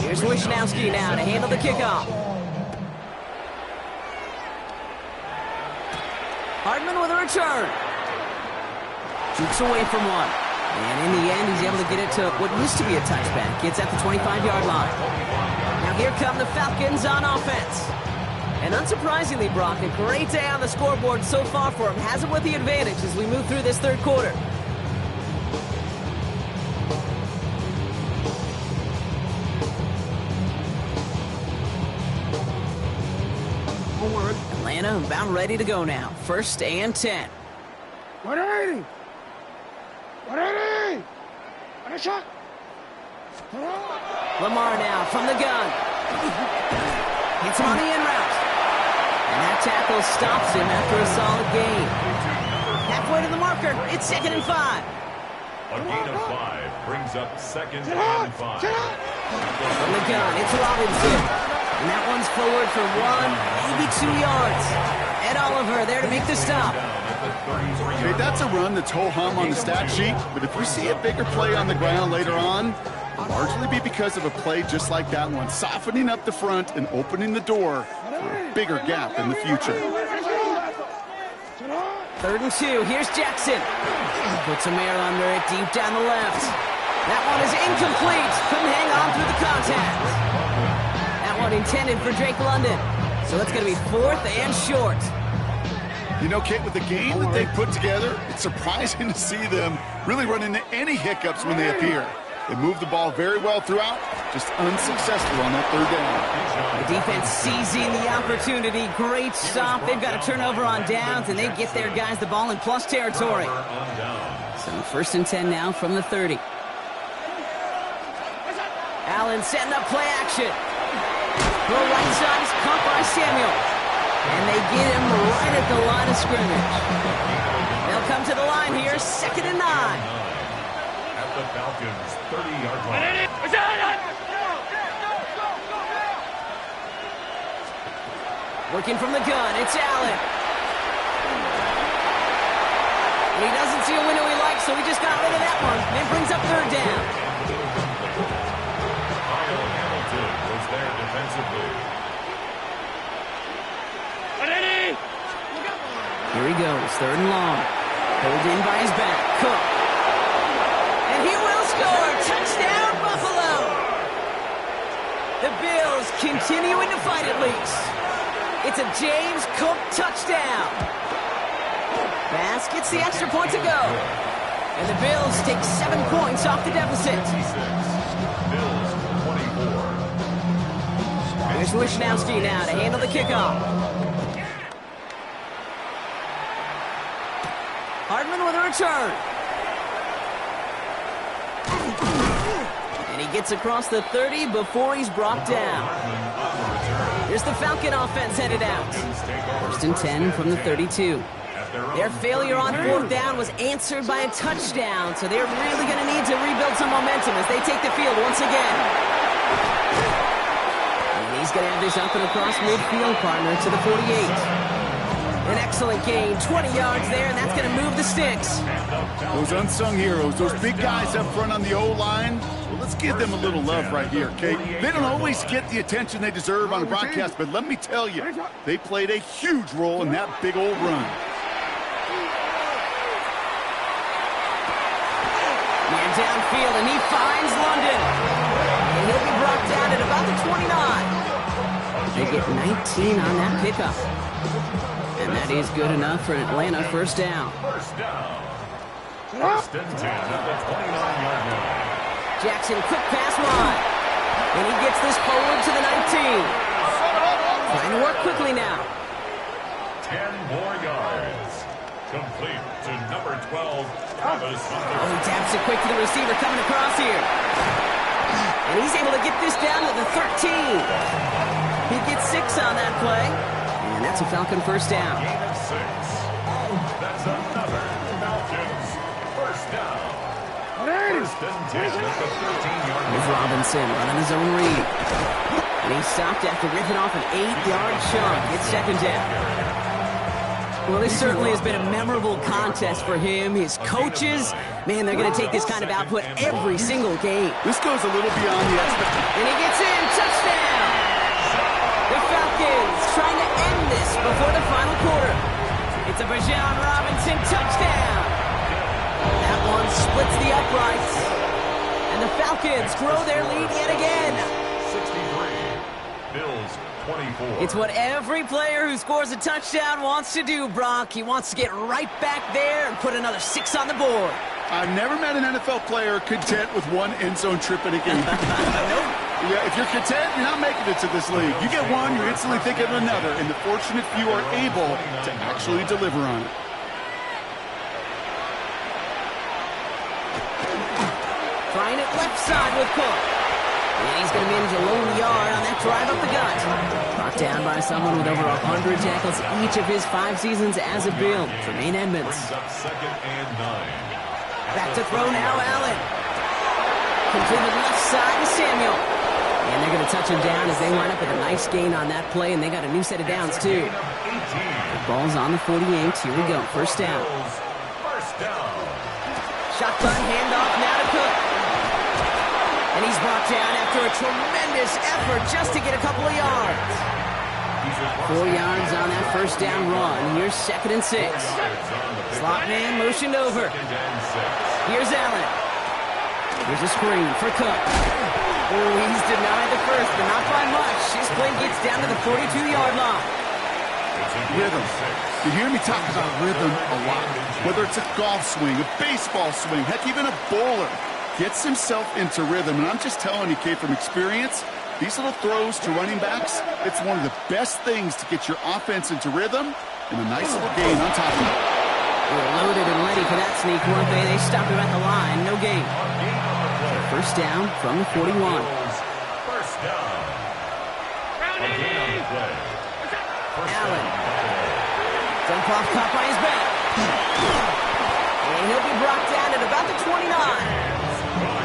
Here's Wishnowski now to handle the kickoff. Hardman with a return. Jukes away from one. And in the end, he's able to get it to what used to be a touchback. Gets at the 25-yard line. Now here come the Falcons on offense. And unsurprisingly, Brock, a great day on the scoreboard so far for him. Has him with the advantage as we move through this 3rd quarter. Atlanta about ready to go now. 1st and 10. 180. 180. On a shot. Lamar now from the gun. Hits him on the in route. And that tackle stops him after a solid gain. Halfway to the marker. It's 2nd and 5. A gain of 5 brings up 2nd and 5. From the gun, it's Robinson. And that one's forward for 1, maybe 2 yards. Ed Oliver there to make the stop. Okay, that's a run that's ho-hum on the stat sheet, but if we see a bigger play on the ground later on, it'll largely be because of a play just like that one, softening up the front and opening the door for a bigger gap in the future. 3rd and 2, here's Jackson. Puts some air under it, deep down the left. That one is incomplete. Couldn't hang on through the contact. That one intended for Drake London. So it's going to be 4th and short. You know, Kate, with the game that they put together, it's surprising to see them really run into any hiccups when they appear. They move the ball very well throughout, just unsuccessful on that 3rd down. The defense seizing the opportunity. Great stop. They've got a turnover on downs, and they get their guys the ball in plus territory. So 1st and 10 now from the 30. Allen setting up play action. The right side is caught by Samuel. And they get him right at the line of scrimmage. They'll come to the line here, 2nd and 9. At the Falcons' 30-yard line. Working from the gun, it's Allen. And he doesn't see a window he likes, so he just got rid of that one. And brings up 3rd down. Kyle Hamilton was there defensively. Here he goes, 3rd and long. Pulled in by his back, Cook. And he will score! Touchdown, Buffalo! The Bills continuing to fight at least. It's a James Cook touchdown. Bass gets the extra point to go. And the Bills take 7 points off the deficit. Bills 24. Here's Wishnowski now to handle the kickoff. Hardman with a return. And he gets across the 30 before he's brought down. Here's the Falcon offense headed out. 1st and 10 from the 32. Their failure on 4th down was answered by a touchdown, so they're really going to need to rebuild some momentum as they take the field once again. And he's going to have this up and across midfield, partner, to the 48. An excellent gain, 20 yards there, and that's going to move the sticks. Those unsung heroes, those big guys up front on the O-line, well, let's give them a little love right here, Kate. They don't always get the attention they deserve on the broadcast, but let me tell you, they played a huge role in that big old run. Man downfield, and he finds London. And he'll be brought down at about the 29. They get 19 on that pickup. And that is good enough for an Atlanta first down. First down. 1st and 10 at the 29-yard line. Jackson, quick pass wide. And he gets this forward to the 19. Trying to work quickly now. 10 more yards. Complete to number 12, Travis Hunter. Oh, he taps it quick to the receiver coming across here. And he's able to get this down to the 13. He gets 6 on that play. And that's a Falcon first down. Gain of 6. That's another Falcons first down. 1st and 10 at the 13-yard line. Here's Robinson running his own read. And he's stopped after ripping off an 8-yard chunk. It's 2nd down. Well, this certainly has been a memorable contest for him. His coaches, man, they're going to take this kind of output every single game. This goes a little beyond the expectation. And he gets in, touchdown! The Falcons trying to end this before the final quarter. It's a Bijan Robinson touchdown. That one splits the uprights. And the Falcons grow their lead yet again. 63. Bills 24. It's what every player who scores a touchdown wants to do, Brock. He wants to get right back there and put another 6 on the board. I've never met an NFL player content with one end zone trip in a game. Yeah, if you're content, you're not making it to this league. You get one, you're instantly thinking of another, and the fortunate few are able to actually deliver on it. Trying it left side with Cook. And he's going to manage a lone yard on that drive up the gut. Brought down by someone with over 100 tackles each of his 5 seasons as a Bill. Tremaine Edmonds. Brings up 2nd and 9. Back to throw now, Allen. Completed left side to Samuel. And they're going to touch him down as they line up with a nice gain on that play, and they got a new set of downs, too. The ball's on the 48. Here we go. First down. First down. Shotgun handoff now to Cook. And he's brought down after a tremendous effort just to get a couple of yards. 4 yards on that first down run. Here's 2nd and 6. Slot man motioned over. Here's Allen. Here's a screen for Cook. Oh, he's denied the first, but not by much. His play gets down to the 42-yard line. Rhythm. You hear me talk about rhythm a lot. Whether it's a golf swing, a baseball swing, heck, even a bowler gets himself into rhythm. And I'm just telling you, Kate, from experience, these little throws to running backs, it's one of the best things to get your offense into rhythm and a nice little gain on top of it. We're loaded and ready for that sneak, weren't they? They stopped him at the line. No gain. First down from the 41. First down. A gain on the play. Allen. Dump off caught by his back. And he'll be brought down at about the 29.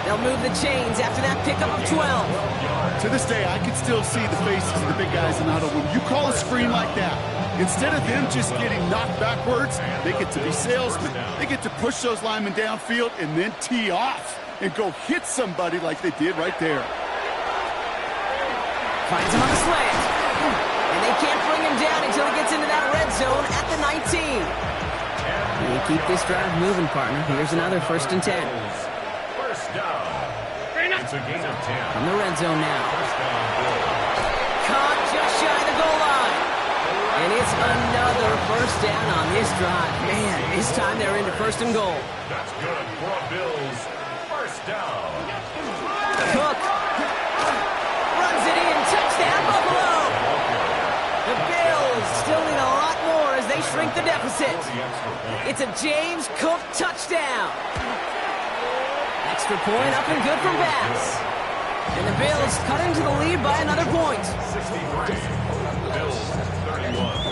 They'll move the chains after that pickup of 12. To this day, I can still see the faces of the big guys in the huddle. When you call a screen like that, instead of them just getting knocked backwards, they get to be salesmen. They get to push those linemen downfield and then tee off and go hit somebody like they did right there. Finds him on the slant. And they can't bring him down until he gets into that red zone at the 19. And you keep this drive moving, partner. Here's another 1st and 10. First down. It's a gain of 10. From the red zone now. First down, Bills. touchdown on this drive. Man, this time they're into first and goal. That's good for a Bills first down. Cook runs it in. Touchdown, Buffalo. The Bills still need a lot more as they shrink the deficit. It's a James Cook touchdown. Extra point up and good from Bass. And the Bills cut into the lead by another point. 63. Bills 31.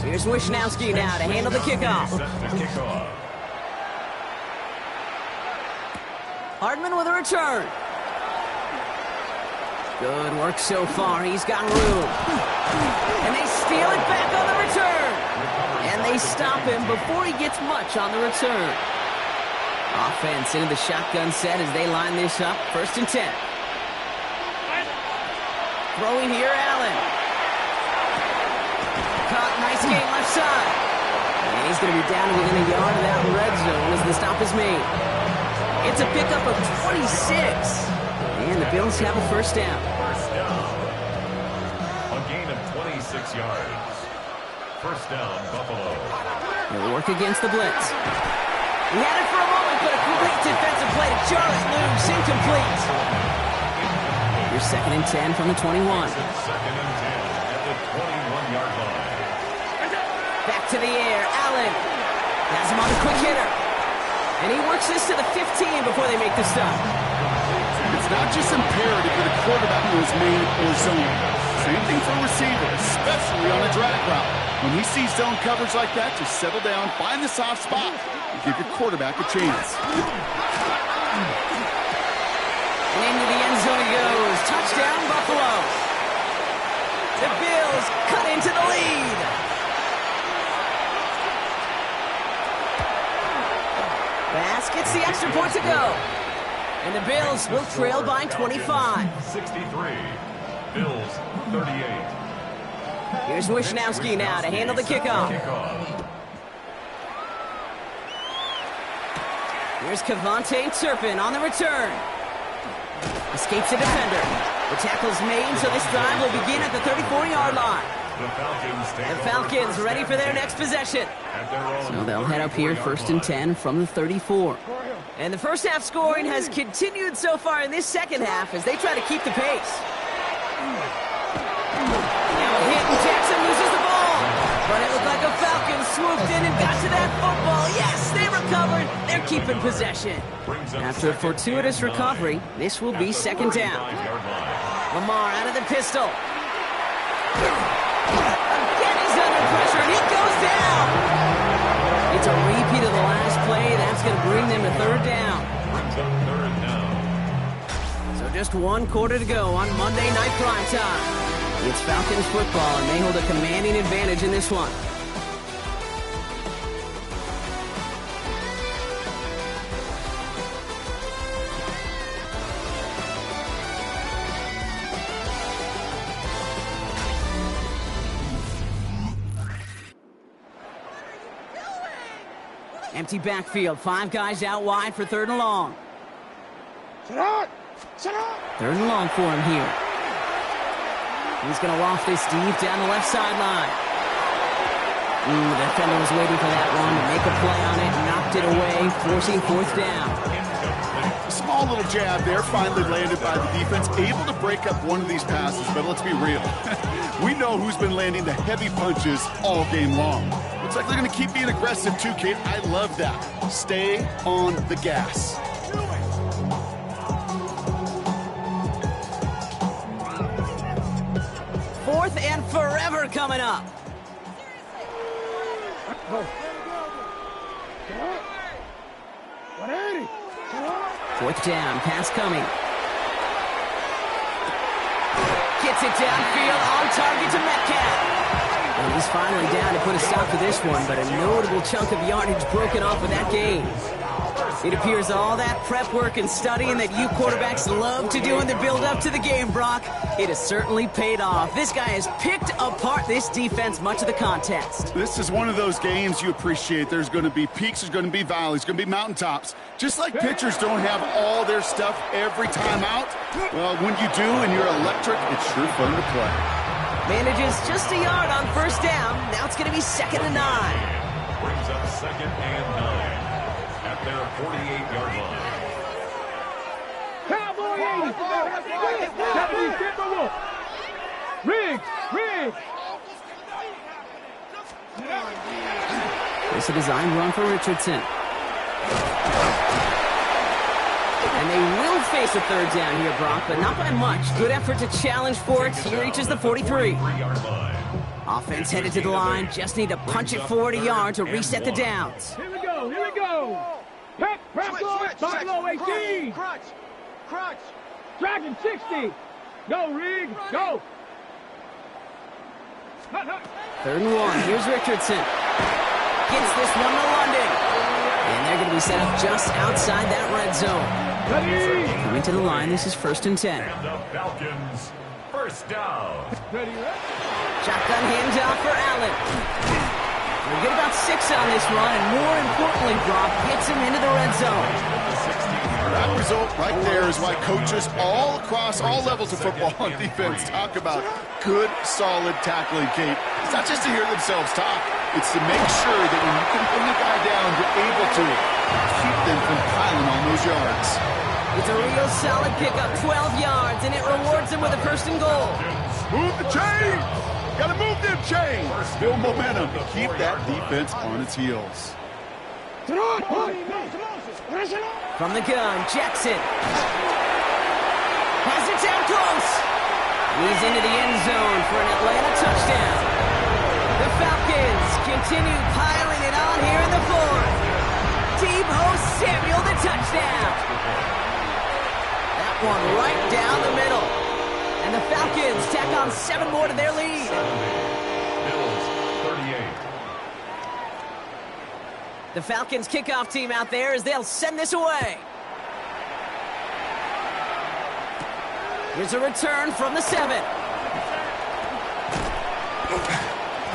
Here's Wishnowski now to handle the kickoff. Set to kick off. Hardman with a return. Good work so far. He's got room. And they steal it back on the return. And they stop him before he gets much on the return. Offense into the shotgun set as they line this up. First and 10. Throwing here, Allen. Caught, nice game left side. And he's going to be down within a yard of that red zone as the stop is made. It's a pickup of 26. And the Bills have a first down. First down. A gain of 26 yards. First down, Buffalo. He'll work against the blitz. He had it for a moment, but a complete defensive play to jar it loose. Incomplete. Here's second and 10 from the 21. Second and 10 at the 21-yard line. Back to the air. Allen has him on a quick hitter. And he works this to the 15 before they make the stop. It's not just imperative that a quarterback knows man or zone. Same thing for a receiver, especially on a drag route. When he sees zone coverage like that, just settle down, find the soft spot, and give your quarterback a chance. And into the end zone he goes. Touchdown, Buffalo. The Bills cut into the lead. Bass gets the extra point to go. And the Bills will trail by 25. 63. Bills 38. Here's Wishnowski now to handle the kickoff. Here's Kevontae Turpin on the return. Escapes the defender. The tackle's made, so this drive will begin at the 34-yard line. The Falcons ready for their next possession. So they'll head up here first and 10 from the 34. And the first half scoring has continued so far in this second half as they try to keep the pace. Now a hit and Jackson loses the ball. But it looked like a Falcon swooped in and got to that football. Yes, they recovered. They're keeping possession. After a fortuitous recovery, this will be second down. Lamar out of the pistol. Again, he's under pressure, and he goes down. It's a repeat of the last play. That's going to bring them to third down. So just one quarter to go on Monday Night Primetime. It's Falcons football, and they hold a commanding advantage in this one. Empty backfield. 5 guys out wide for third and long. Sit out! Sit out! Third and long for him here. He's going to loft this deep down the left sideline. The defender was waiting for that one to make a play on it. Knocked it away, forcing fourth down. A small little jab there, finally landed by the defense. Able to break up one of these passes, but let's be real. We know who's been landing the heavy punches all game long. Looks like they're going to keep being aggressive too, Kate. I love that. Stay on the gas. Fourth and forever coming up. Go. Get up. 180. Get up. Fourth down, pass coming. Gets it downfield, on target to Metcalf. And he's finally down to put a stop to this one, but a notable chunk of yardage broken off of that game. It appears all that prep work and studying that you quarterbacks love to do in the build-up to the game, Brock, it has certainly paid off. This guy has picked apart this defense much of the contest. This is one of those games you appreciate. There's going to be peaks, there's going to be valleys, going to be mountaintops. Just like pitchers don't have all their stuff every time out, well, when you do and you're electric, it's sure fun to play. Manages just a yard on first down. Now it's going to be 2nd and 9. Brings up 2nd and 9 at their 48-yard line. Cowboy 80. Riggs. It's a design run for Richardson. And they will face a 3rd down here, Brock, but not by much. Good effort to challenge for it. He reaches the 43. Offense headed to the line. Just need to punch it forward a yard to reset the downs. Here we go. Pep, Buffalo 18. Crunch. Dragon 60. Go, Riggs, go. 3rd and 1. Here's Richardson. Gets this one to London. And they're going to be set up just outside that red zone. Coming to the line, this is 1st and 10. And the Falcons, 1st down. Shotgun handoff for Allen. We'll get about 6 on this run, and more importantly, Brock gets him into the red zone. That result right there is why coaches all across all levels of football on defense talk about good, solid tackling, Kate. It's not just to hear themselves talk. It's to make sure that when you can bring a guy down, you're able to keep them from piling on those yards. It's a real solid pickup, 12 yards, and it rewards him with a 1st and goal. Move the chain! Gotta move them chains! Build momentum to keep that defense on its heels. From the gun, Jackson. Has it down close. He's into the end zone for an Atlanta touchdown. The Falcons continue piling it on here in the 4th. Deebo Samuel, the touchdown. That one right down the middle. And the Falcons tack on 7 more to their lead. Bills, 38. The Falcons kickoff team out there as they'll send this away. Here's a return from the 7.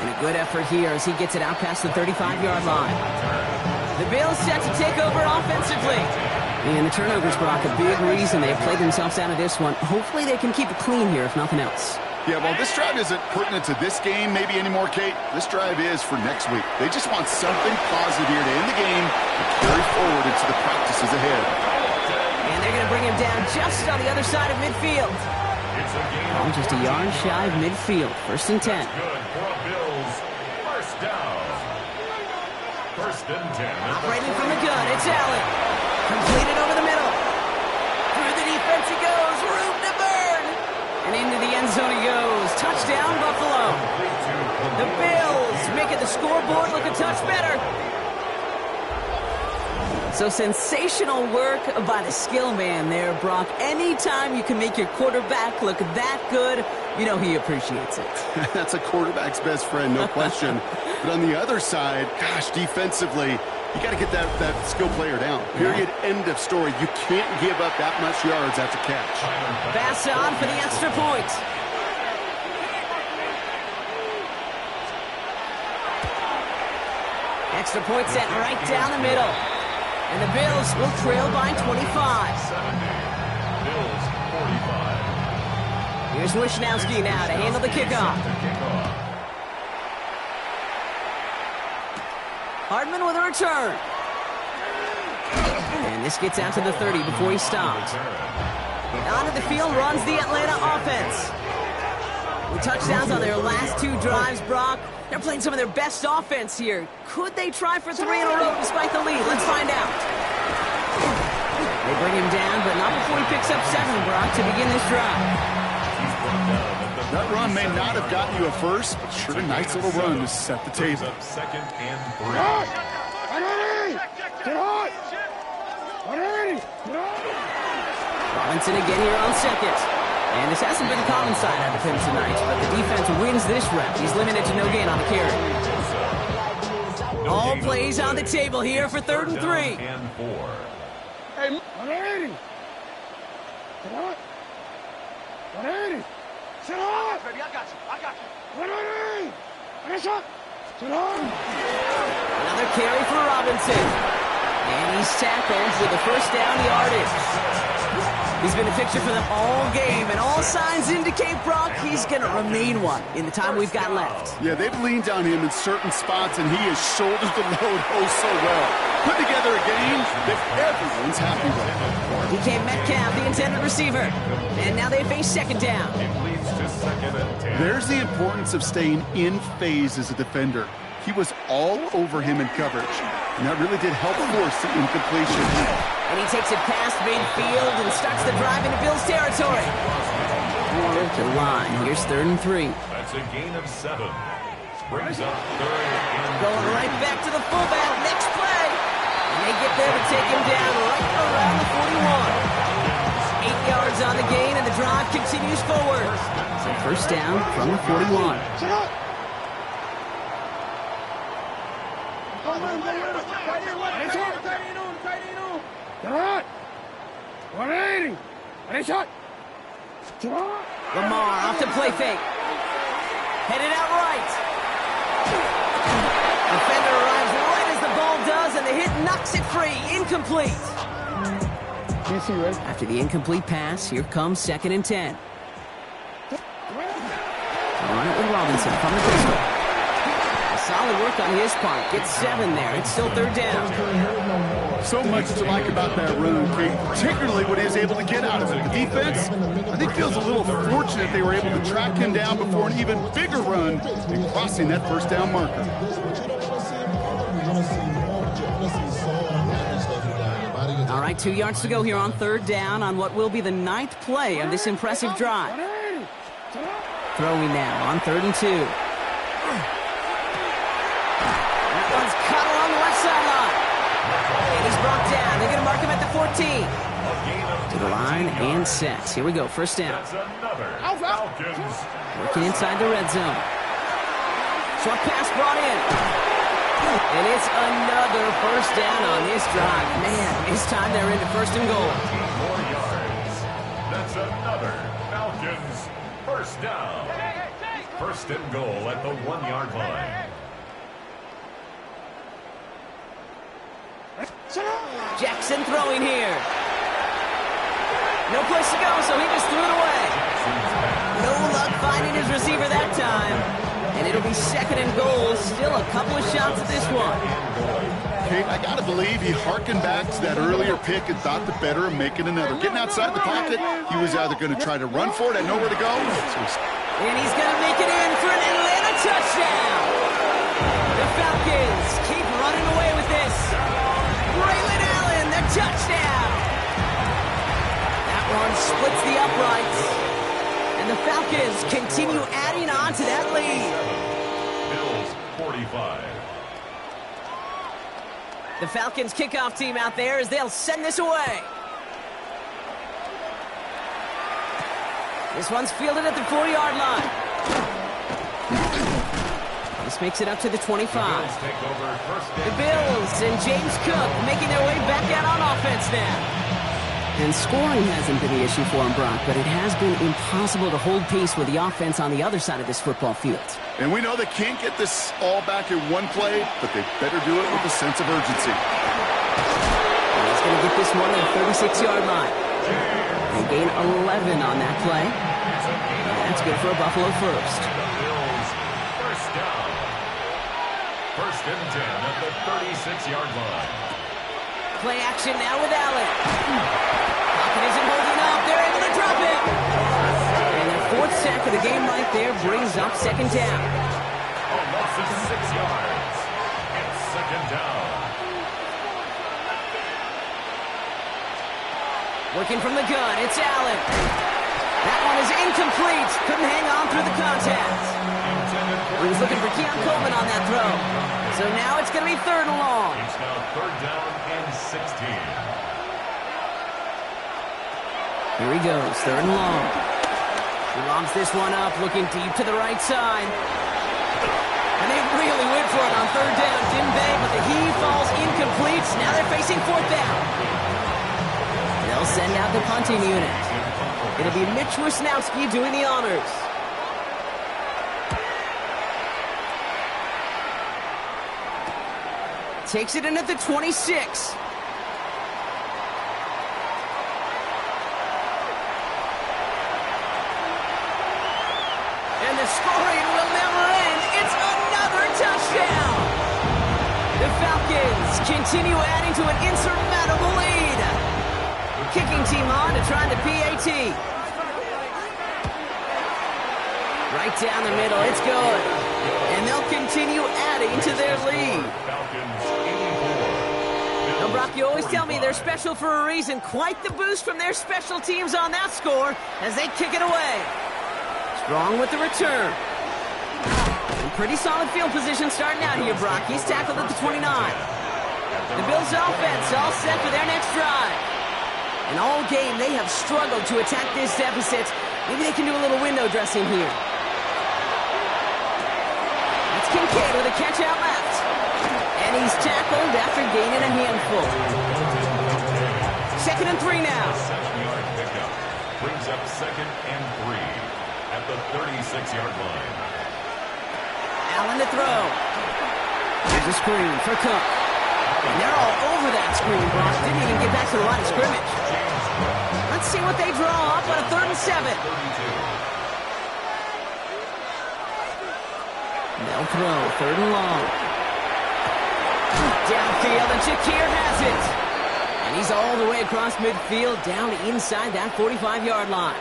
And a good effort here as he gets it out past the 35-yard line. The Bills set to take over offensively. And the turnovers, Brock, a big reason they have played themselves out of this one. Hopefully they can keep it clean here, if nothing else. Yeah, well, this drive isn't pertinent to this game maybe anymore, Kate. This drive is for next week. They just want something positive here to end the game and carry forward into the practices ahead. And they're going to bring him down just on the other side of midfield. Just a yard shy of midfield. 1st and 10. Good for a Bills. 1st down. 1st and 10. Operating from the gun, it's Allen. Completed over the middle. Through the defense he goes. Room to burn. And into the end zone he goes. Touchdown, Buffalo. The Bills making the scoreboard look a touch better. So sensational work by the skill man there, Brock. Anytime you can make your quarterback look that good, you know he appreciates it. That's a quarterback's best friend, no question. But on the other side, gosh, defensively, you got to get that skill player down. Period. End of story. You can't give up that much yards after catch. Pass on for the extra point. Extra point set right down the middle. And the Bills will trail by 25. 70. Bills, 45. Here's Wishnowski now to handle the kickoff. Hardman with a return. And this gets out to the 30 before he stops. Onto the field runs the Atlanta offense. With touchdowns on their last 2 drives, Brock. They're playing some of their best offense here. Could they try for 3 in a row despite the lead? Let's find out. They bring him down, but not before he picks up 7, Brock, to begin this drive. That run may not have gotten you a first, but sure a nice little run to set the table. 2nd and 3. Robinson again here on 2nd. And this hasn't been a common sight out of him tonight, but the defense wins this rep. He's limited to no gain on the carry. All plays on the table here for 3rd and 3. And 4. Hey, 180. Sit on. 180. Sit on. Baby, I got you. 180. Finish up. Sit on. Another carry for Robinson. And he's tackled with the 1st down yardage. He's been a fixture for them all game, and all signs indicate, Brock, he's going to remain one in the time we've got left. Yeah, they've leaned on him in certain spots, and he has shouldered the load so well. Put together a game that everyone's happy with. He came Metcalf, the intended receiver, and now they face second down. It leads to 2nd and 10. There's the importance of staying in phase as a defender. He was all over him in coverage, and that really did help force the incompletion. And he takes it past midfield and starts the drive into Bills territory. To the line. Here's 3rd and 3. That's a gain of 7. Brings up 3rd and Going right back to the fullback. Next play. And they get there to take him down right around the 41. 8 yards on the gain, and the drive continues forward. So first down from the 41. Lamar off to play fake. Headed out right. Defender arrives right as the ball does, and the hit knocks it free. Incomplete. After the incomplete pass, here comes 2nd and 10. All right, with Robinson from the pistol. Solid work on his part. Gets 7 there. It's still 3rd down. So much to like about that run, Kate, particularly what he was able to get out of it. The defense, I think, feels a little fortunate they were able to track him down before an even bigger run and crossing that first down marker. All right, 2 yards to go here on 3rd down on what will be the 9th play of this impressive drive. Throwing now on 3rd and 2. That one's cut along the left sideline. And he's brought down. They're going to mark him at the 14. To the line and sets. Here we go, first down. That's another Falcons. Working inside the red zone. Short pass brought in. And it's another first down on this drive. Man, this time they're into 1st and goal. 4 yards. That's another Falcons first down. 1st and goal at the 1-yard line. Jackson throwing here. No place to go, so he just threw it away. No luck finding his receiver that time. And it'll be 2nd and goal. Still a couple of shots at this one. Kate, I got to believe he hearkened back to that earlier pick and thought the better of making another. Getting outside the pocket, he was either going to try to run for it, had nowhere to go. And he's going to make it in for an Atlanta touchdown. The Falcons keep running away with this. Braylon Allen, the touchdown. That one splits the uprights. And the Falcons continue adding on to that lead. Bills 45. The Falcons kickoff team out there as they'll send this away. This one's fielded at the 4-yard line. This makes it up to the 25. The Bills and James Cook making their way back out on offense now. And scoring hasn't been the issue for him, Brock, but it has been impossible to hold pace with the offense on the other side of this football field. And we know they can't get this all back in one play, but they better do it with a sense of urgency. And he's going to get this one at the 36-yard line. They gain 11 on that play. And that's good for a Buffalo first. Bills first down. 1st and 10 at the 36-yard line. Play action now with Allen. Pocket isn't holding up. They're able to drop it. And their 4th sack of the game right there brings up 2nd down. A loss of 6 yards. It's 2nd down. Working from the gun, it's Allen. That one is incomplete. Couldn't hang on through the contact. He was looking for Keon Coleman on that throw. So now it's going to be 3rd and long. It's now 3rd down and 16. Here he goes, 3rd and long. He lobs this one up, looking deep to the right side. And they really went for it on 3rd down, didn't they? But the heave falls incomplete. Now they're facing 4th down. They'll send out the punting unit. It'll be Mitch Wisnowski doing the honors. Takes it in at the 26. scoring will never end. It's another touchdown. The Falcons continue adding to an insurmountable lead. Kicking team on to try the PAT. Right down the middle, it's good. And they'll continue adding to their lead. Now, Brock, you always tell me they're special for a reason. Quite the boost from their special teams on that score as they kick it away. Strong with the return. And pretty solid field position starting out here, Brock. He's tackled at the 29. The Bills offense all set for their next drive. And all game, they have struggled to attack this deficit. Maybe they can do a little window dressing here. That's Kincaid with a catch out left. And he's tackled after gaining a handful. 2nd and 3 now. 7-yard pickup brings up 2nd and 3 at the 36-yard line. Allen to throw. Here's a screen for Cook. And they're all over that screen, Brock. Didn't even get back to the line of scrimmage. Let's see what they draw up on a 3rd and 7. They'll throw 3rd and long. Downfield, and Shakir has it. And he's all the way across midfield, down inside that 45-yard line.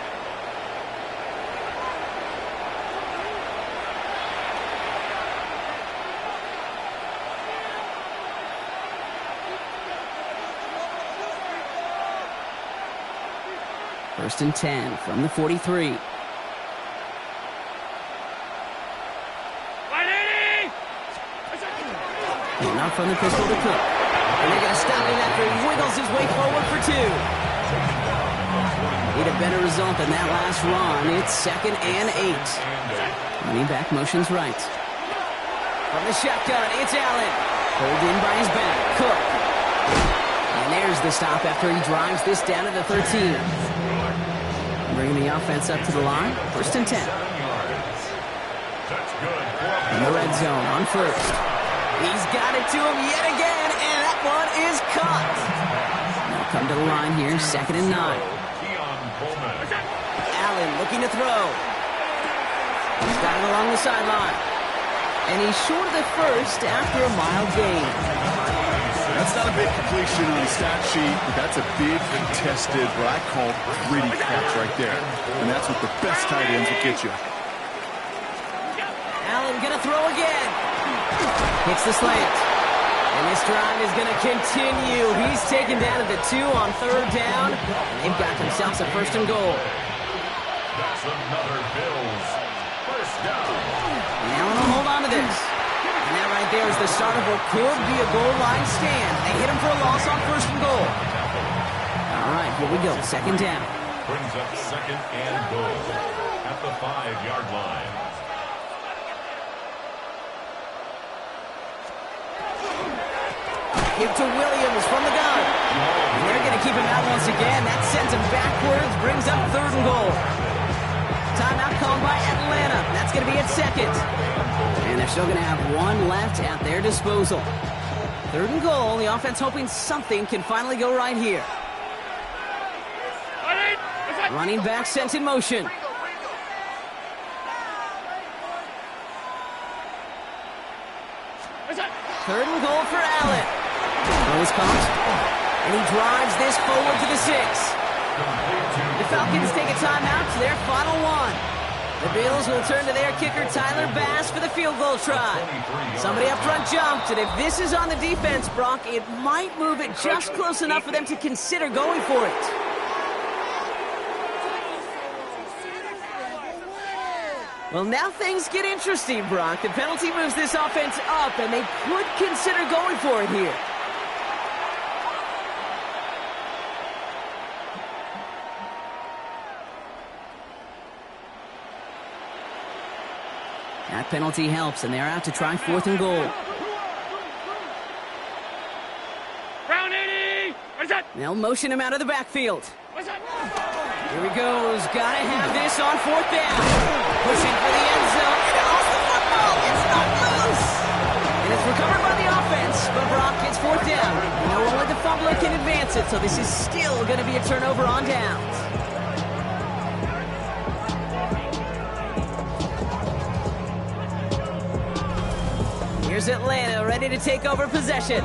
First and 10 from the 43. And not from the pistol to Cook. And they're going to stop him after he wiggles his way forward for 2. Need a better result than that last run. It's 2nd and 8. Running back motions right. From the shotgun, it's Allen. Pulled in by his back. Cook. And there's the stop after he drives this down to the 13. Bringing the offense up to the line. 1st and 10. In the red zone on 1st. He's got it to him yet again, and that one is caught. Now come to the line here, 2nd and 9. Allen looking to throw. He's got it along the sideline. And he's short of the 1st after a mild gain. That's not a big completion on the stat sheet, but that's a big contested, what I call gritty catch right there. And that's what the best tight ends will get you. Allen gonna throw again. Hits the slant. And this drive is gonna continue. He's taken down at the 2 on 3rd down. And they've got themselves a 1st and goal. That's another Bills 1st down. And Allen will hold on to this. And that right there is the start of what could be a goal line stand. They hit him for a loss on 1st and goal. All right, here we go. 2nd down. Brings up 2nd and goal at the 5-yard line. Give to Williams from the gun. And they're going to keep him out once again. That sends him backwards, brings up 3rd and goal. Timeout called by Atlanta. That's going to be at 2nd. And they're still going to have 1 left at their disposal. 3rd and goal. The offense hoping something can finally go right here. Running back sent in motion. 3rd and goal for Allen. Throws caught. And he drives this forward to the 6. The Falcons take a timeout to their final 1. The Bills will turn to their kicker, Tyler Bass, for the field goal try. Somebody up front jumped, and if this is on the defense, Brock, it might move it just close enough for them to consider going for it. Well, now things get interesting, Brock. The penalty moves this offense up, and they could consider going for it here. That penalty helps, and they're out to try 4th and goal. Round 80! They'll motion him out of the backfield. Here he goes. Gotta have this on 4th down. Pushing for the end zone. And off the football. It's not loose. And it's recovered by the offense. But Brock gets 4th down. You know, only the fumbler can advance it, so this is still going to be a turnover on downs. Atlanta ready to take over possession.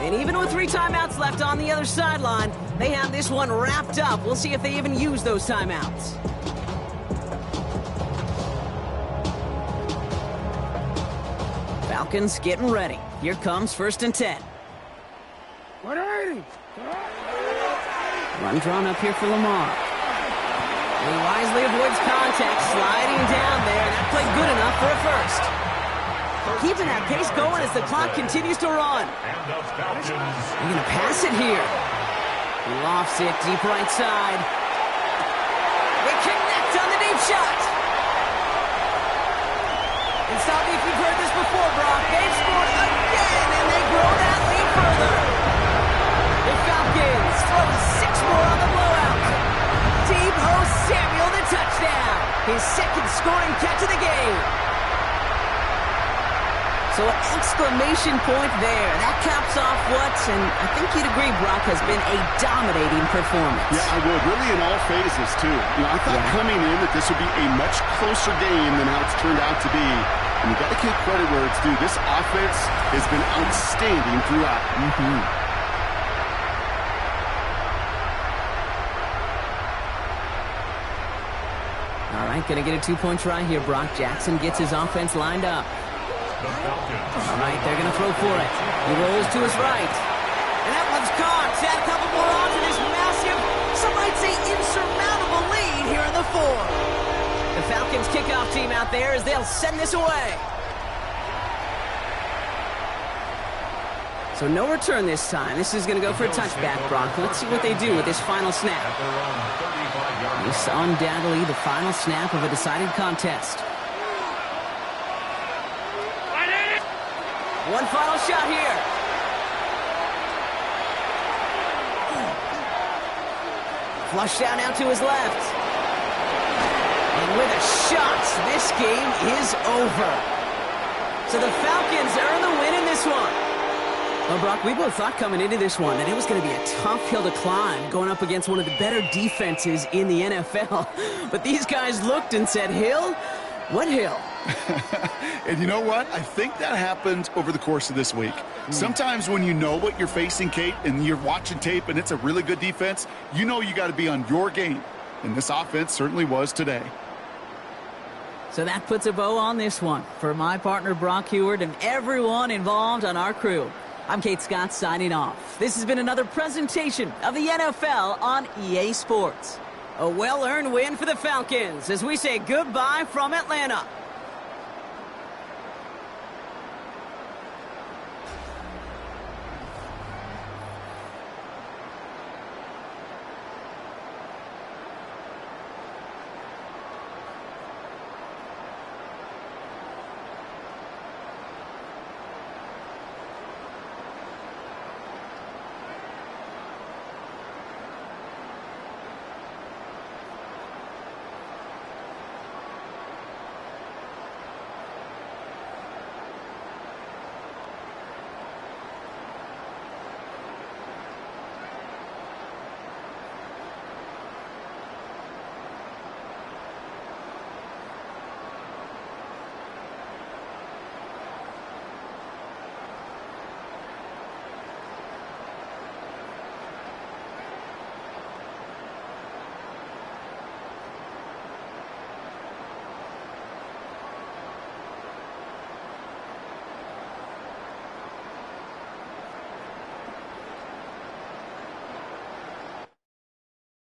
And even with 3 timeouts left on the other sideline, they have this one wrapped up. We'll see if they even use those timeouts. Falcons getting ready. Here comes 1st and 10. 180. Run drawn up here for Lamar. He wisely avoids contact, sliding down there. That played good enough for a first. Keeping that pace going as the clock continues to run. And the Falcons. They're going to pass it here. He lofts it deep right side. They connect on the deep shot. And stop me if you've heard this before, Brock. They've scored again, and they grow that lead further. The Falcons throw 6 more on the blowout. Deebo Samuel, the touchdown. His 2nd scoring catch of the game. So an exclamation point there. That caps off what, and I think you'd agree, Brock, has been a dominating performance. Yeah, I would. Really in all phases, too. I thought coming in that this would be a much closer game than how it's turned out to be. And you got to give credit where it's due. This offense has been outstanding throughout. All right, going to get a 2-point try here. Brock Jackson gets his offense lined up. All right, they're going to throw for it. He rolls to his right. And that one's caught. Add a couple more on to this massive, some might say insurmountable lead here in the 4th. The Falcons kickoff team out there as they'll send this away. So no return this time. This is going to go for a touchback, Brock. Let's see what they do with this final snap. This is undoubtedly the final snap of a decided contest. One final shot here. Flushed out now to his left. And with a shot, this game is over. So the Falcons earn the win in this one. Well, Brock, we both thought coming into this one that it was going to be a tough hill to climb, going up against one of the better defenses in the NFL. But these guys looked and said, Hill? What hill? And you know what? I think that happened over the course of this week. Sometimes when you know what you're facing, Kate, and you're watching tape and it's a really good defense, you know you got to be on your game. And this offense certainly was today. So that puts a bow on this one. For my partner, Brock Heward, and everyone involved on our crew, I'm Kate Scott signing off. This has been another presentation of the NFL on EA Sports. A well-earned win for the Falcons as we say goodbye from Atlanta.